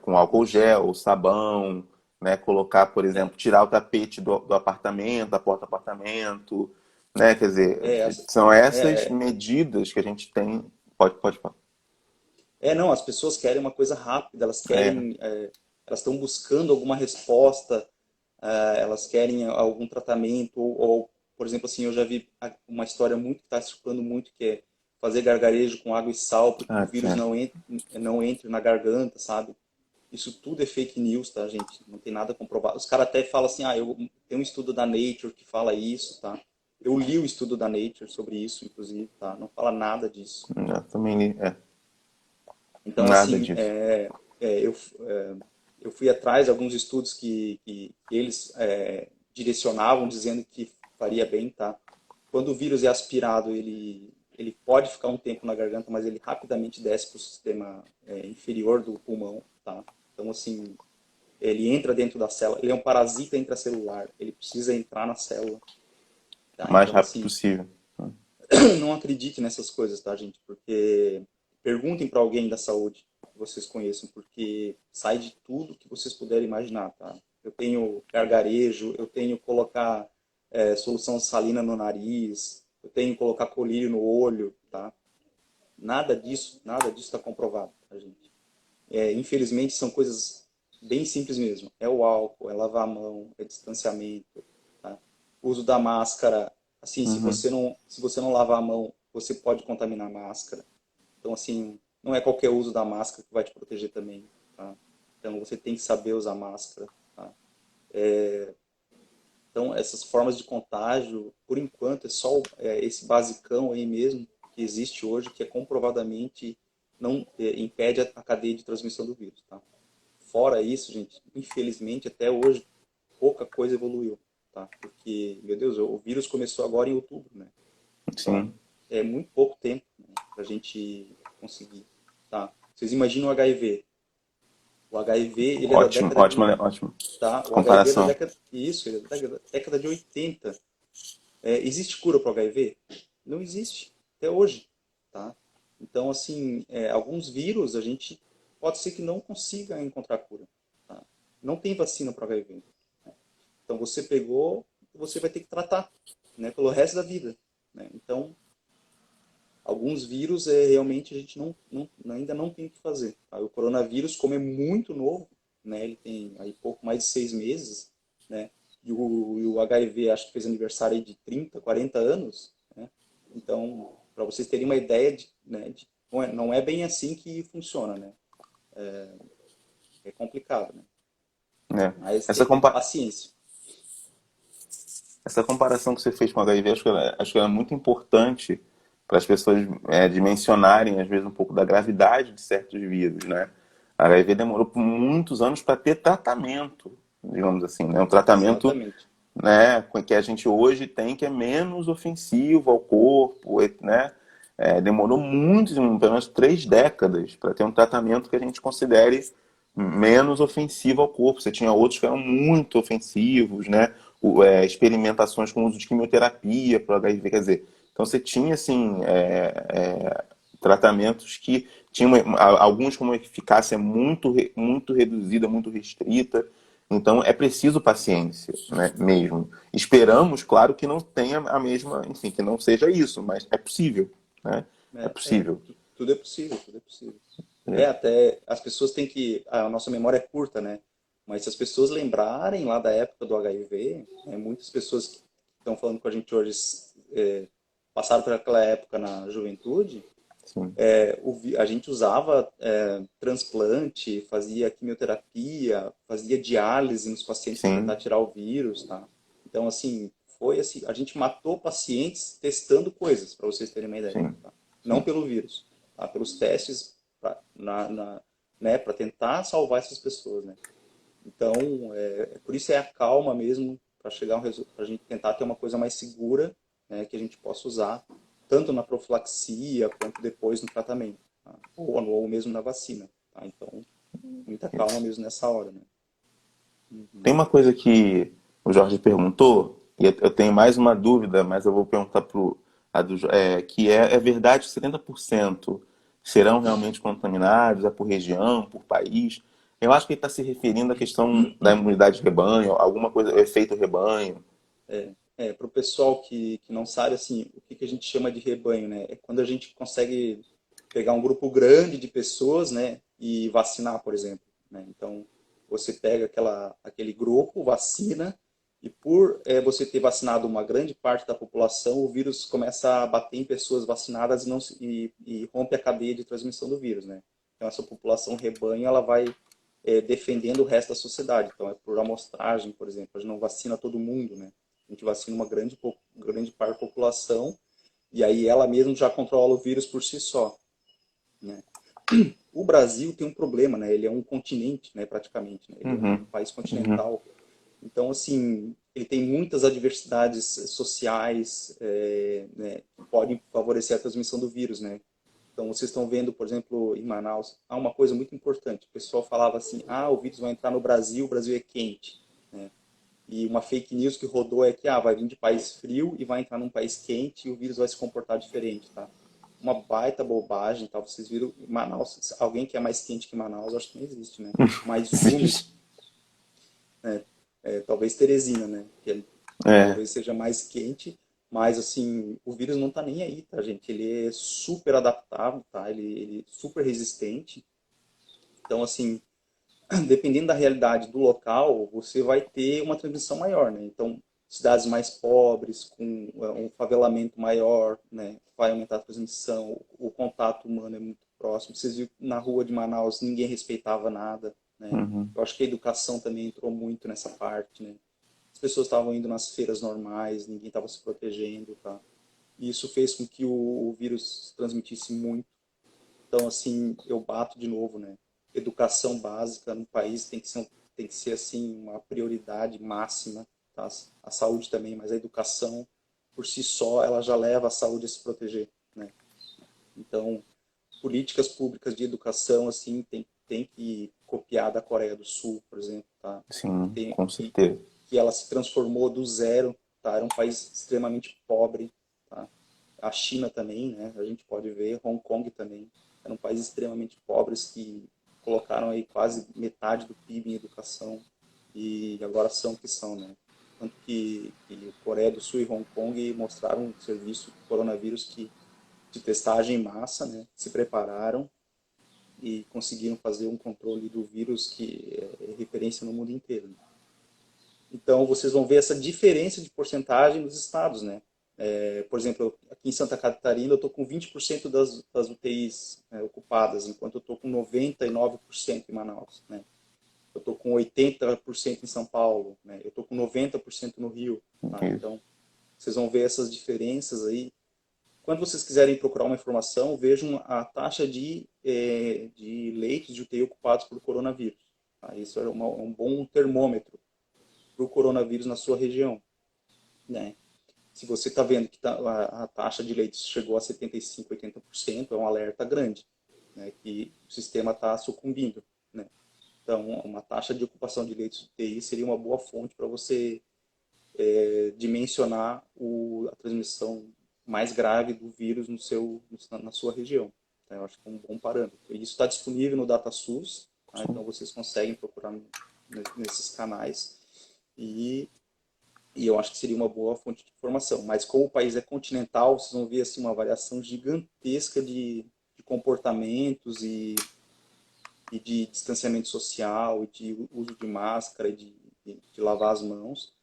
com álcool Isso. gel, sabão, né, colocar, por É, exemplo, tirar o tapete do apartamento, da porta do apartamento, né, quer dizer, é, são essas é, medidas que a gente tem. Pode falar. não, as pessoas querem uma coisa rápida, É, elas estão buscando alguma resposta, elas querem algum tratamento, por exemplo, assim, eu já vi uma história muito que está circulando muito, que é fazer gargarejo com água e sal para que o vírus é, não entre na garganta, sabe? Isso tudo é fake news, tá, gente? Não tem nada comprovado. Os caras até falam assim, eu tenho um estudo da Nature que fala isso, tá? Eu li o estudo da Nature sobre isso, inclusive, tá? Não fala nada disso. também Então, nada assim, disso. é, eu, eu fui atrás de alguns estudos que eles direcionavam, dizendo que faria bem, tá? Quando o vírus é aspirado, ele pode ficar um tempo na garganta, mas ele rapidamente desce para o sistema inferior do pulmão, tá? Então, assim, ele entra dentro da célula, ele é um parasita intracelular, ele precisa entrar na célula, O tá? mais Então, rápido assim, possível. não acredite nessas coisas, tá, gente? Porque perguntem para alguém da saúde que vocês conheçam, porque sai de tudo que vocês puderem imaginar, tá? Eu tenho gargarejo, eu tenho colocar solução salina no nariz, eu tenho colocar colírio no olho, tá? Nada disso está comprovado, tá, gente? Infelizmente são coisas bem simples mesmo. É o álcool, é lavar a mão, é distanciamento, tá? O uso da máscara, assim, Uhum. se você não lavar a mão, você pode contaminar a máscara. Então, assim, não é qualquer uso da máscara que vai te proteger também, tá? Então, você tem que saber usar máscara, tá? Então, essas formas de contágio, por enquanto, é só esse basicão aí mesmo que existe hoje, que é comprovadamente não impede a cadeia de transmissão do vírus, tá? Fora isso, gente, infelizmente até hoje pouca coisa evoluiu, tá? Porque, meu Deus, o vírus começou agora em outubro, né? Então, Sim. é muito pouco tempo, né, para a gente conseguir, tá? Vocês imaginam o HIV? O HIV, ele é da Ótimo, década de, ótima, ótima tá? O HIV é da comparação. década, isso, ele é da década de 80. Existe cura para o HIV? Não existe, até hoje, tá? Então, assim, alguns vírus a gente pode ser que não consiga encontrar cura. Tá? Não tem vacina para HIV. Né? Então você pegou, você vai ter que tratar, né, pelo resto da vida. Né? Então, alguns vírus realmente a gente ainda não tem o que fazer. Tá? O coronavírus, como é muito novo, né, ele tem aí pouco mais de 6 meses, né, e o HIV acho que fez aniversário aí de 30, 40 anos. Né? Então, para vocês terem uma ideia não é bem assim que funciona, né? É complicado, né? né? Mas tem Essa, que ter compa paciência. essa comparação que você fez com o HIV, acho que ela é muito importante para as pessoas dimensionarem, às vezes, um pouco da gravidade de certos vírus, né? A HIV demorou por muitos anos para ter tratamento, digamos assim, né? Um tratamento, Exatamente. né, que a gente hoje tem, que é menos ofensivo ao corpo, né? Demorou muitos, pelo menos 3 décadas, para ter um tratamento que a gente considere menos ofensivo ao corpo. Você tinha outros que eram muito ofensivos, né? Experimentações com uso de quimioterapia para o HIV, quer dizer, então você tinha assim tratamentos que tinham alguns com uma eficácia muito reduzida, muito restrita. Então é preciso paciência, né, mesmo. Esperamos, claro, que não tenha a mesma, enfim, que não seja isso, mas é possível, né? É possível. Tudo é possível, tudo é possível. É, Até as pessoas têm que. A nossa memória é curta, né? Mas se as pessoas lembrarem lá da época do HIV, né, muitas pessoas que estão falando com a gente hoje é, passaram por aquela época na juventude, sim, a gente usava transplante, fazia quimioterapia, fazia diálise nos pacientes para tentar sim, tirar o vírus, tá? Então, assim, foi assim, a gente matou pacientes testando coisas, para vocês terem uma ideia, sim, tá? Não sim. pelo vírus, tá? Pelos testes né, para tentar salvar essas pessoas, né? Então, por isso é a calma mesmo, para chegar para a gente tentar ter uma coisa mais segura, né, que a gente possa usar, tanto na profilaxia quanto depois no tratamento, tá? Ou mesmo na vacina. Tá? Então, muita calma Isso. mesmo nessa hora. Né? Tem uma coisa que o Jorge perguntou, e eu tenho mais uma dúvida, mas eu vou perguntar que é verdade que 70% serão realmente contaminados, é por região, por país. Eu acho que ele está se referindo à questão da imunidade de rebanho, alguma coisa, o efeito rebanho. Para o pessoal que não sabe, assim, o que a gente chama de rebanho, né? É quando a gente consegue pegar um grupo grande de pessoas, né, e vacinar, por exemplo. Né? Então, você pega aquele grupo, vacina, e por você ter vacinado uma grande parte da população, o vírus começa a bater em pessoas vacinadas e, não, e rompe a cadeia de transmissão do vírus, né? Então, essa população rebanho, ela vai defendendo o resto da sociedade. Então, é por amostragem, por exemplo. A gente não vacina todo mundo, né? A gente vacina uma grande parte da população e aí ela mesma já controla o vírus por si só. Né? O Brasil tem um problema, né? Ele é um continente, né, praticamente. Né? Ele é um Uhum, país uhum, continental. Então, assim, ele tem muitas adversidades sociais né, que podem favorecer a transmissão do vírus, né? Então, vocês estão vendo, por exemplo, em Manaus, há uma coisa muito importante. O pessoal falava assim, o vírus vai entrar no Brasil, o Brasil é quente. Né? E uma fake news que rodou é que vai vir de país frio e vai entrar num país quente e o vírus vai se comportar diferente, tá? Uma baita bobagem, tá? Vocês viram Manaus, alguém que é mais quente que Manaus, acho que não existe, né? Mais úmido, né? Talvez Teresina, né? é, Talvez seja mais quente, mas assim, o vírus não tá nem aí, tá, gente? Ele é super adaptável, tá? Ele é super resistente. Então, assim, dependendo da realidade do local, você vai ter uma transmissão maior, né? Então, cidades mais pobres, com um favelamento maior, né? Vai aumentar a transmissão, o contato humano é muito próximo. Vocês viram que na rua de Manaus ninguém respeitava nada, né? uhum, Eu acho que a educação também entrou muito nessa parte, né? As pessoas estavam indo nas feiras normais, ninguém estava se protegendo, tá? E isso fez com que o vírus se transmitisse muito. Então, assim, eu bato de novo, né? Educação básica no país tem que ser assim, uma prioridade máxima, tá? A saúde também, mas a educação, por si só, ela já leva a saúde a se proteger, né? Então, políticas públicas de educação, assim, tem que copiar da Coreia do Sul, por exemplo, tá? Que, sim, tem, com que, certeza. que ela se transformou do zero, tá? Era um país extremamente pobre, tá? A China também, né? A gente pode ver, Hong Kong também, eram países extremamente pobres que colocaram aí quase metade do PIB em educação e agora são o que são, né? Tanto que Coreia do Sul e Hong Kong mostraram um serviço de coronavírus de testagem em massa, né? Se prepararam e conseguiram fazer um controle do vírus que é referência no mundo inteiro, né? Então, vocês vão ver essa diferença de porcentagem nos estados, né? Por exemplo, aqui em Santa Catarina eu estou com 20% das UTIs ocupadas, enquanto eu estou com 99% em Manaus, né? Eu estou com 80% em São Paulo, né? Eu estou com 90% no Rio, tá? Isso. Então, vocês vão ver essas diferenças aí. Quando vocês quiserem procurar uma informação, vejam a taxa de leitos de UTI ocupados por coronavírus. Tá? Isso é um bom termômetro para o coronavírus na sua região, né? Se você está vendo que a taxa de leitos chegou a 75%, 80%, é um alerta grande, né? Que o sistema está sucumbindo, né? Então, uma taxa de ocupação de leitos de UTI seria uma boa fonte para você dimensionar a transmissão mais grave do vírus na sua região. Tá? Eu acho que é um bom parâmetro. E isso está disponível no DataSUS, tá? Então vocês conseguem procurar nesses canais e eu acho que seria uma boa fonte de informação. Mas como o país é continental, vocês vão ver assim, uma variação gigantesca de comportamentos e de distanciamento social, e de uso de máscara, de lavar as mãos.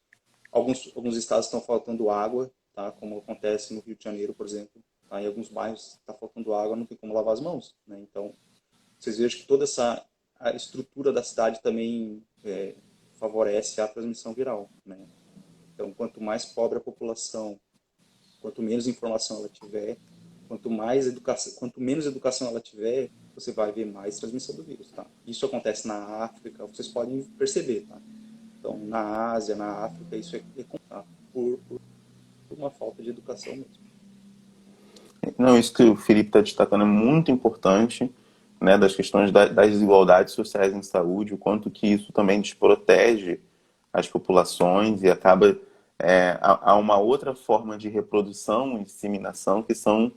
Alguns estados estão faltando água, tá? Como acontece no Rio de Janeiro, por exemplo. Tá? Em alguns bairros está faltando água, não tem como lavar as mãos, né? Então, vocês vejam que toda a estrutura da cidade também favorece a transmissão viral, né? Então, quanto mais pobre a população, quanto menos informação ela tiver, quanto menos educação ela tiver, você vai ver mais transmissão do vírus, tá? Isso acontece na África, vocês podem perceber, tá? Então, na Ásia, na África, isso tá? por uma falta de educação mesmo. Não, isso que o Felipe está destacando é muito importante, né, das questões das desigualdades sociais em saúde, o quanto que isso também desprotege as populações e acaba há uma outra forma de reprodução e disseminação que são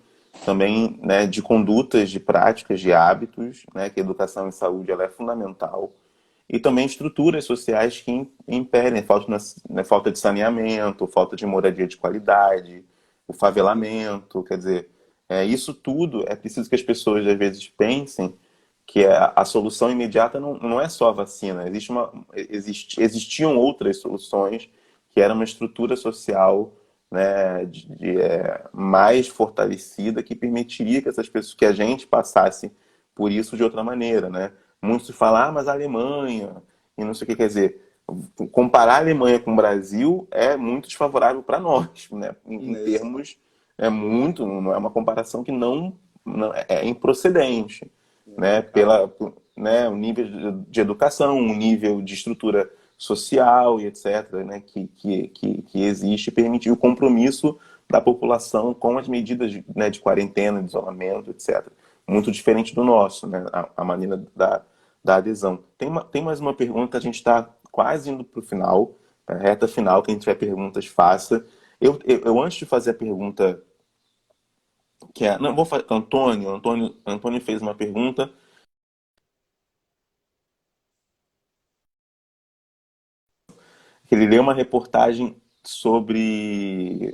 também, né, de condutas, de práticas, de hábitos, né, que a educação em saúde ela é fundamental e também estruturas sociais que impedem, falta de saneamento, falta de moradia de qualidade, o favelamento, quer dizer, isso tudo é preciso que as pessoas às vezes pensem que a solução imediata não é só a vacina, existiam outras soluções que era uma estrutura social, né, mais fortalecida que permitiria que essas pessoas, que a gente passasse por isso de outra maneira, né? Muitos falam, mas a Alemanha, e não sei o que quer dizer. Comparar a Alemanha com o Brasil é muito desfavorável para nós, né? Em Exato. termos, não é uma comparação que não é improcedente, É né? complicado. Né, o nível de educação, o nível de estrutura social e etc., né, que existe, permitir o compromisso da população com as medidas né, de quarentena, de isolamento, etc. Muito diferente do nosso, né, a maneira da adesão. Tem mais uma pergunta, a gente está quase indo para o final, a reta final, quem tiver perguntas, faça. Antes de fazer a pergunta, não, vou fazer, Antônio fez uma pergunta, que ele leu uma reportagem sobre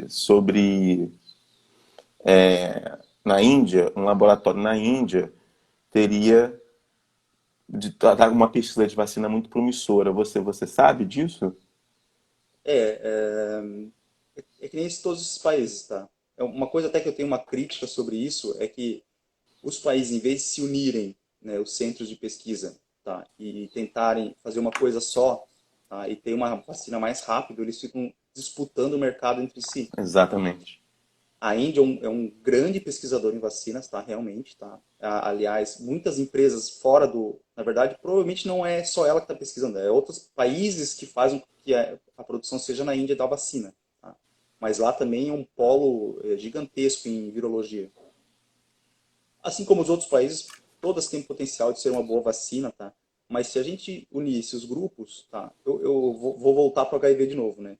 na Índia, um laboratório na Índia teria dado uma pesquisa de vacina muito promissora. Você sabe disso? É, é que nem todos esses países, tá? Uma coisa até que eu tenho uma crítica sobre isso é que os países, em vez de se unirem, né, os centros de pesquisa, tá, e tentarem fazer uma coisa só, tá, e ter uma vacina mais rápido, eles ficam disputando o mercado entre si. Tá? Exatamente. A Índia é um grande pesquisador em vacinas, tá, realmente, tá. Aliás, muitas empresas fora na verdade, provavelmente não é só ela que está pesquisando, é outros países que fazem com que a produção seja na Índia da vacina. Tá? Mas lá também é um polo gigantesco em virologia. Assim como os outros países, todas têm potencial de ser uma boa vacina, tá? Mas se a gente unisse os grupos, tá? Eu vou voltar para o HIV de novo, né?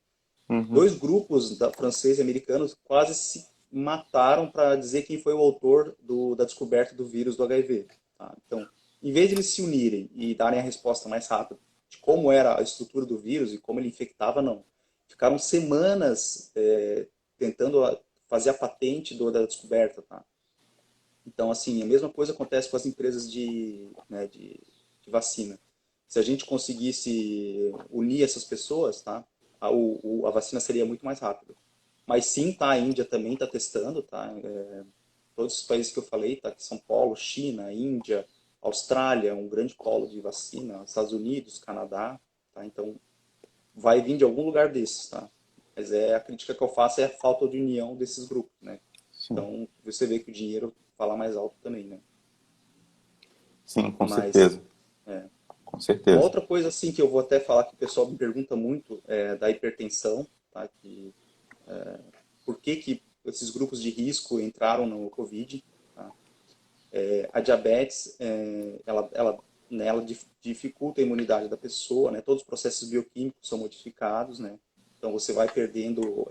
Uhum. Dois grupos, francês e americanos, quase se mataram para dizer quem foi o autor da descoberta do vírus do HIV. Tá? Então, em vez de eles se unirem e darem a resposta mais rápida de como era a estrutura do vírus e como ele infectava, não. Ficaram semanas tentando fazer a patente da descoberta, tá? Então, assim, a mesma coisa acontece com as empresas né, de vacina. Se a gente conseguisse unir essas pessoas, tá? A vacina seria muito mais rápida. Mas sim, tá, a Índia também está testando, tá? Todos os países que eu falei, tá? Que São Paulo, China, Índia, Austrália, um grande polo de vacina, Estados Unidos, Canadá, tá? Então, vai vir de algum lugar desses, tá? Mas a crítica que eu faço é a falta de união desses grupos, né? Sim, Então, você vê que o dinheiro fala mais alto também, né? sim, com Mas, certeza. é, Com uma certeza. outra coisa, assim, que eu vou até falar que o pessoal me pergunta muito é da hipertensão, tá? Por que que esses grupos de risco entraram no Covid, tá? A diabetes, ela dificulta a imunidade da pessoa, né? Todos os processos bioquímicos são modificados, né? Então você vai perdendo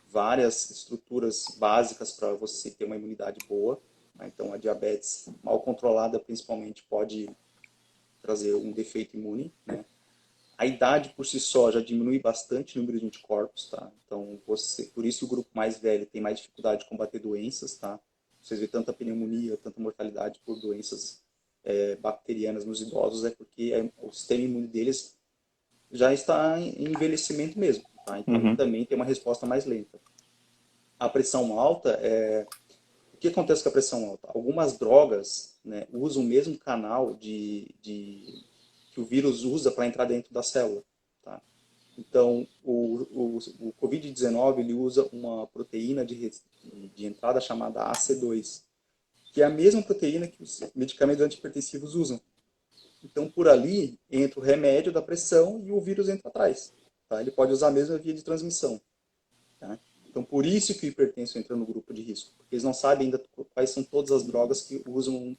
várias estruturas básicas para você ter uma imunidade boa, né? Então a diabetes mal controlada principalmente pode trazer um defeito imune, né? A idade por si só já diminui bastante o número de anticorpos, tá? Então, por isso o grupo mais velho tem mais dificuldade de combater doenças, tá? Vocês vê tanta pneumonia, tanta mortalidade por doenças bacterianas nos idosos, é porque o sistema imune deles já está em envelhecimento mesmo, tá? Então, ele Uhum. também tem uma resposta mais lenta. A pressão alta, o que acontece com a pressão alta? Algumas drogas, né, usam o mesmo canal que o vírus usa para entrar dentro da célula, tá? Então, o Covid-19 ele usa uma proteína de entrada chamada AC2, que é a mesma proteína que os medicamentos antihipertensivos usam. Então, por ali entra o remédio da pressão e o vírus entra atrás. Tá? Ele pode usar a mesma via de transmissão. Tá? Então, por isso que o hipertenso entra no grupo de risco, porque eles não sabem ainda quais são todas as drogas que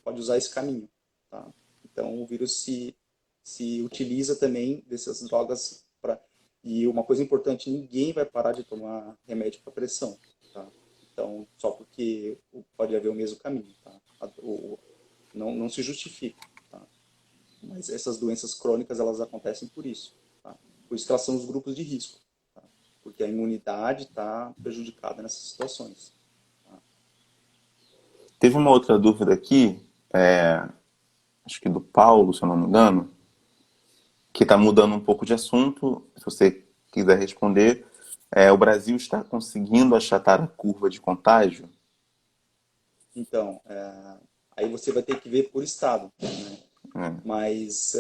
pode usar esse caminho. Tá? Então, o vírus se utiliza também dessas drogas para. E uma coisa importante, ninguém vai parar de tomar remédio para pressão. Tá? Então, só porque pode haver o mesmo caminho. Tá? Não se justifica. Tá? Mas essas doenças crônicas, elas acontecem por isso. Tá? Por isso que elas são os grupos de risco. Tá? Porque a imunidade está prejudicada nessas situações. Tá? Teve uma outra dúvida aqui, acho que do Paulo, se eu não me engano, que está mudando um pouco de assunto. Se você quiser responder, o Brasil está conseguindo achatar a curva de contágio? Então, aí você vai ter que ver por estado. Né? É, Mas,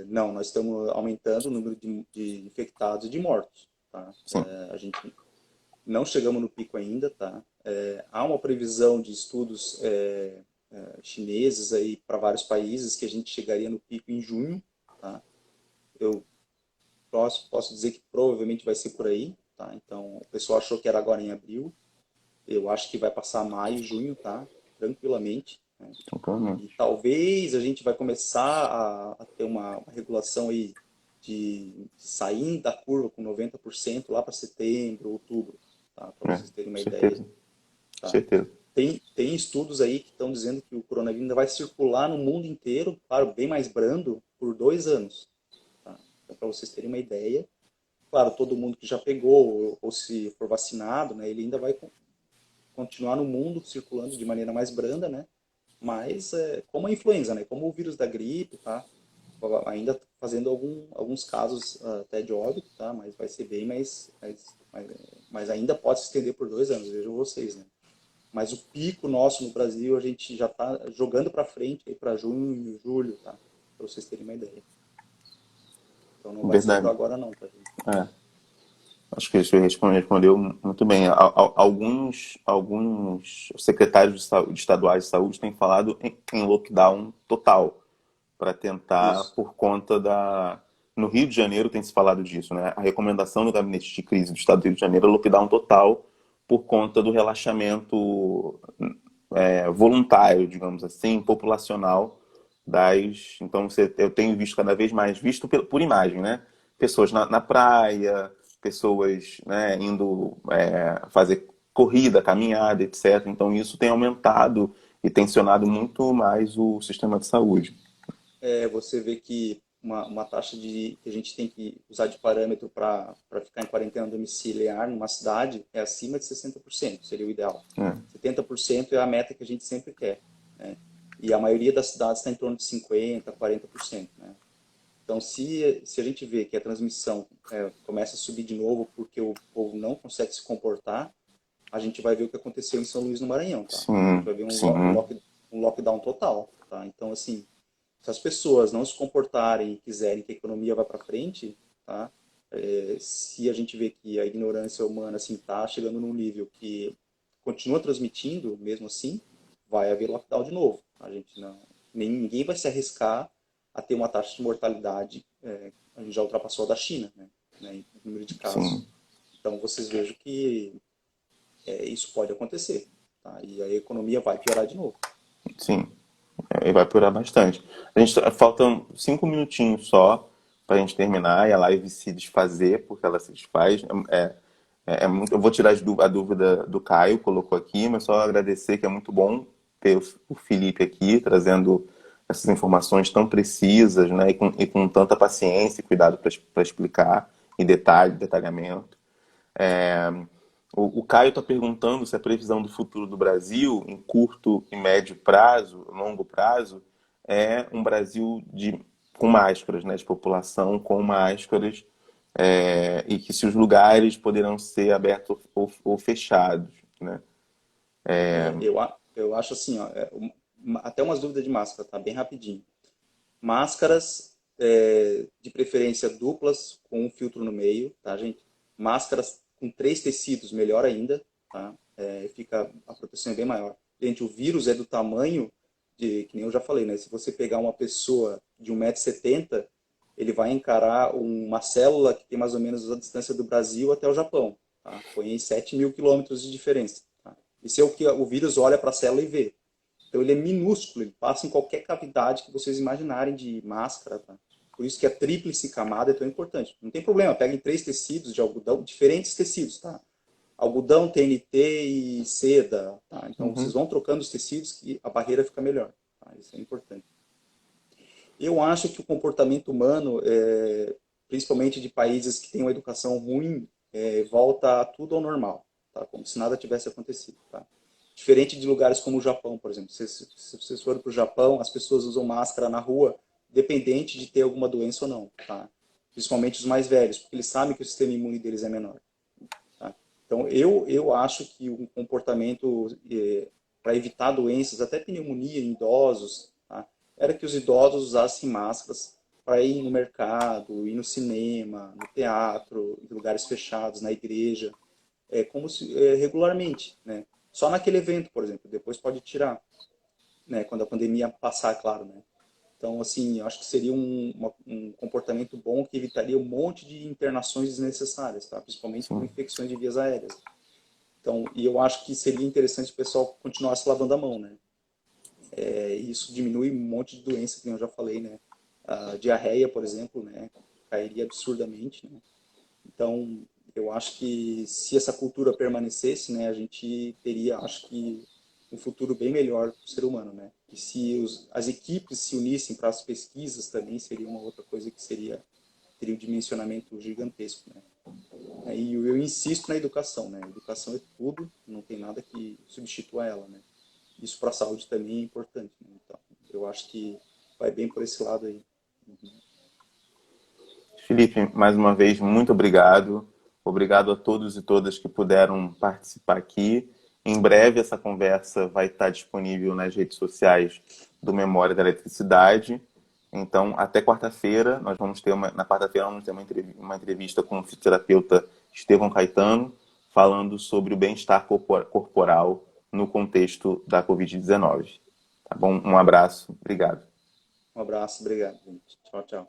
não, nós estamos aumentando o número de infectados e de mortos. Tá? sim. A gente não chegamos no pico ainda. Tá? Há uma previsão de estudos chineses aí para vários países que a gente chegaria no pico em junho. Tá? Eu posso dizer que provavelmente vai ser por aí. Tá? Então, o pessoal achou que era agora em abril. Eu acho que vai passar maio, junho, tá? Tranquilamente. Né? E Totalmente. talvez a gente vai começar a ter uma regulação aí de sair da curva com 90% lá para setembro, outubro, tá? Para É, vocês terem uma ideia, certeza. tá? Certeza. Tem estudos aí que estão dizendo que o coronavírus ainda vai circular no mundo inteiro, claro, bem mais brando, por 2 anos. Tá? Então, para vocês terem uma ideia, claro, todo mundo que já pegou ou se for vacinado, né, ele ainda vai continuar no mundo circulando de maneira mais branda, né? Mas como a influenza, né? Como o vírus da gripe, tá? Ainda fazendo alguns casos até de óbito, tá? Mas vai ser bem mas ainda pode se estender por 2 anos, vejam vocês, né? Mas o pico nosso no Brasil, a gente já está jogando para frente, para junho, julho, tá? Para vocês terem uma ideia. Então não vai ser por Verdade. agora não, tá, gente? É. Acho que você respondeu muito bem. Alguns secretários estaduais de saúde têm falado em lockdown total para tentar, Isso. por conta da. No Rio de Janeiro tem se falado disso, né? A recomendação do gabinete de crise do estado do Rio de Janeiro é lockdown total por conta do relaxamento voluntário, digamos assim, populacional das. Então eu tenho visto cada vez mais, visto por imagem, né? Pessoas na praia, pessoas, né, indo fazer corrida, caminhada, etc. Então isso tem aumentado e tensionado muito mais o sistema de saúde. você vê que uma taxa que a gente tem que usar de parâmetro para ficar em quarentena domiciliar numa cidade é acima de 60%, seria o ideal. É, 70% é a meta que a gente sempre quer, né? E a maioria das cidades está em torno de 50%, 40%, né? Então, se a gente vê que a transmissão começa a subir de novo porque o povo não consegue se comportar, a gente vai ver o que aconteceu em São Luís no Maranhão, tá? A gente sim, vai ver sim, um lockdown total, tá? Então, assim, se as pessoas não se comportarem e quiserem que a economia vá para frente, tá? Se a gente vê que a ignorância humana assim está chegando num nível que continua transmitindo, mesmo assim, vai haver lockdown de novo. A gente não, ninguém vai se arriscar a ter uma taxa de mortalidade, a gente já ultrapassou a da China, né, em número de sim, casos. Então vocês vejam que isso pode acontecer, tá? E a economia vai piorar de novo. sim. E vai piorar bastante. Faltam 5 minutinhos só para a gente terminar e a live se desfazer, porque ela se desfaz. Eu vou tirar a dúvida do Caio, colocou aqui, mas só agradecer que é muito bom ter o Felipe aqui trazendo essas informações tão precisas, né, e com tanta paciência e cuidado para explicar em detalhamento. O Caio está perguntando se a previsão do futuro do Brasil, em curto e médio prazo, longo prazo, é um Brasil com máscaras, né, de população com máscaras, e que se os lugares poderão ser abertos ou fechados, né? Eu acho assim, ó, até umas dúvidas de máscara, tá? Bem rapidinho. Máscaras, de preferência duplas, com um filtro no meio, tá, gente? Máscaras com 3 tecidos, melhor ainda, tá? A proteção é bem maior. Gente, o vírus é do tamanho que nem eu já falei, né? Se você pegar uma pessoa de 1,70 m, ele vai encarar uma célula que tem mais ou menos a distância do Brasil até o Japão, tá? Põe em 7.000 quilômetros de diferença, tá? Isso é o que o vírus olha para a célula e vê. Então ele é minúsculo, ele passa em qualquer cavidade que vocês imaginarem de máscara, tá? Por isso que a tríplice camada é tão importante. Não tem problema, peguem 3 tecidos de algodão, diferentes tecidos, tá? Algodão, TNT e seda, tá? Então vocês Uhum. vão trocando os tecidos que a barreira fica melhor, tá? Isso é importante. Eu acho que o comportamento humano, principalmente de países que têm uma educação ruim, volta a tudo ao normal, tá? Como se nada tivesse acontecido, tá? Diferente de lugares como o Japão, por exemplo. Se vocês forem para o Japão, as pessoas usam máscara na rua, dependente de ter alguma doença ou não, tá? Principalmente os mais velhos, porque eles sabem que o sistema imune deles é menor, tá? Então, eu acho que um comportamento para evitar doenças, até pneumonia em idosos, tá? Era que os idosos usassem máscaras para ir no mercado, ir no cinema, no teatro, em lugares fechados, na igreja, como se, regularmente, né? Só naquele evento, por exemplo, depois pode tirar, né? Quando a pandemia passar, claro, né? Então, assim, eu acho que seria um comportamento bom que evitaria um monte de internações desnecessárias, tá? Principalmente por Sim, infecções de vias aéreas. Então, e eu acho que seria interessante o pessoal continuar se lavando a mão, né? Isso diminui um monte de doença, que eu já falei, né? A diarreia, por exemplo, né? Cairia absurdamente, né? Então, eu acho que se essa cultura permanecesse, né, a gente teria, acho que, um futuro bem melhor para o ser humano, né? E se as equipes se unissem para as pesquisas também seria uma outra coisa que teria um dimensionamento gigantesco, né? E eu insisto na educação, né? A educação é tudo, não tem nada que substitua ela, né? Isso para a saúde também é importante, né? Então, eu acho que vai bem por esse lado aí. Felipe, mais uma vez, muito obrigado. Obrigado a todos e todas que puderam participar aqui. Em breve, essa conversa vai estar disponível nas redes sociais do Memória da Eletricidade. Então, até quarta-feira, na quarta-feira, vamos ter uma entrevista com o fisioterapeuta Estevão Caetano, falando sobre o bem-estar corporal no contexto da Covid-19. Tá bom? Um abraço. Obrigado. Um abraço, obrigado, gente. Tchau, tchau.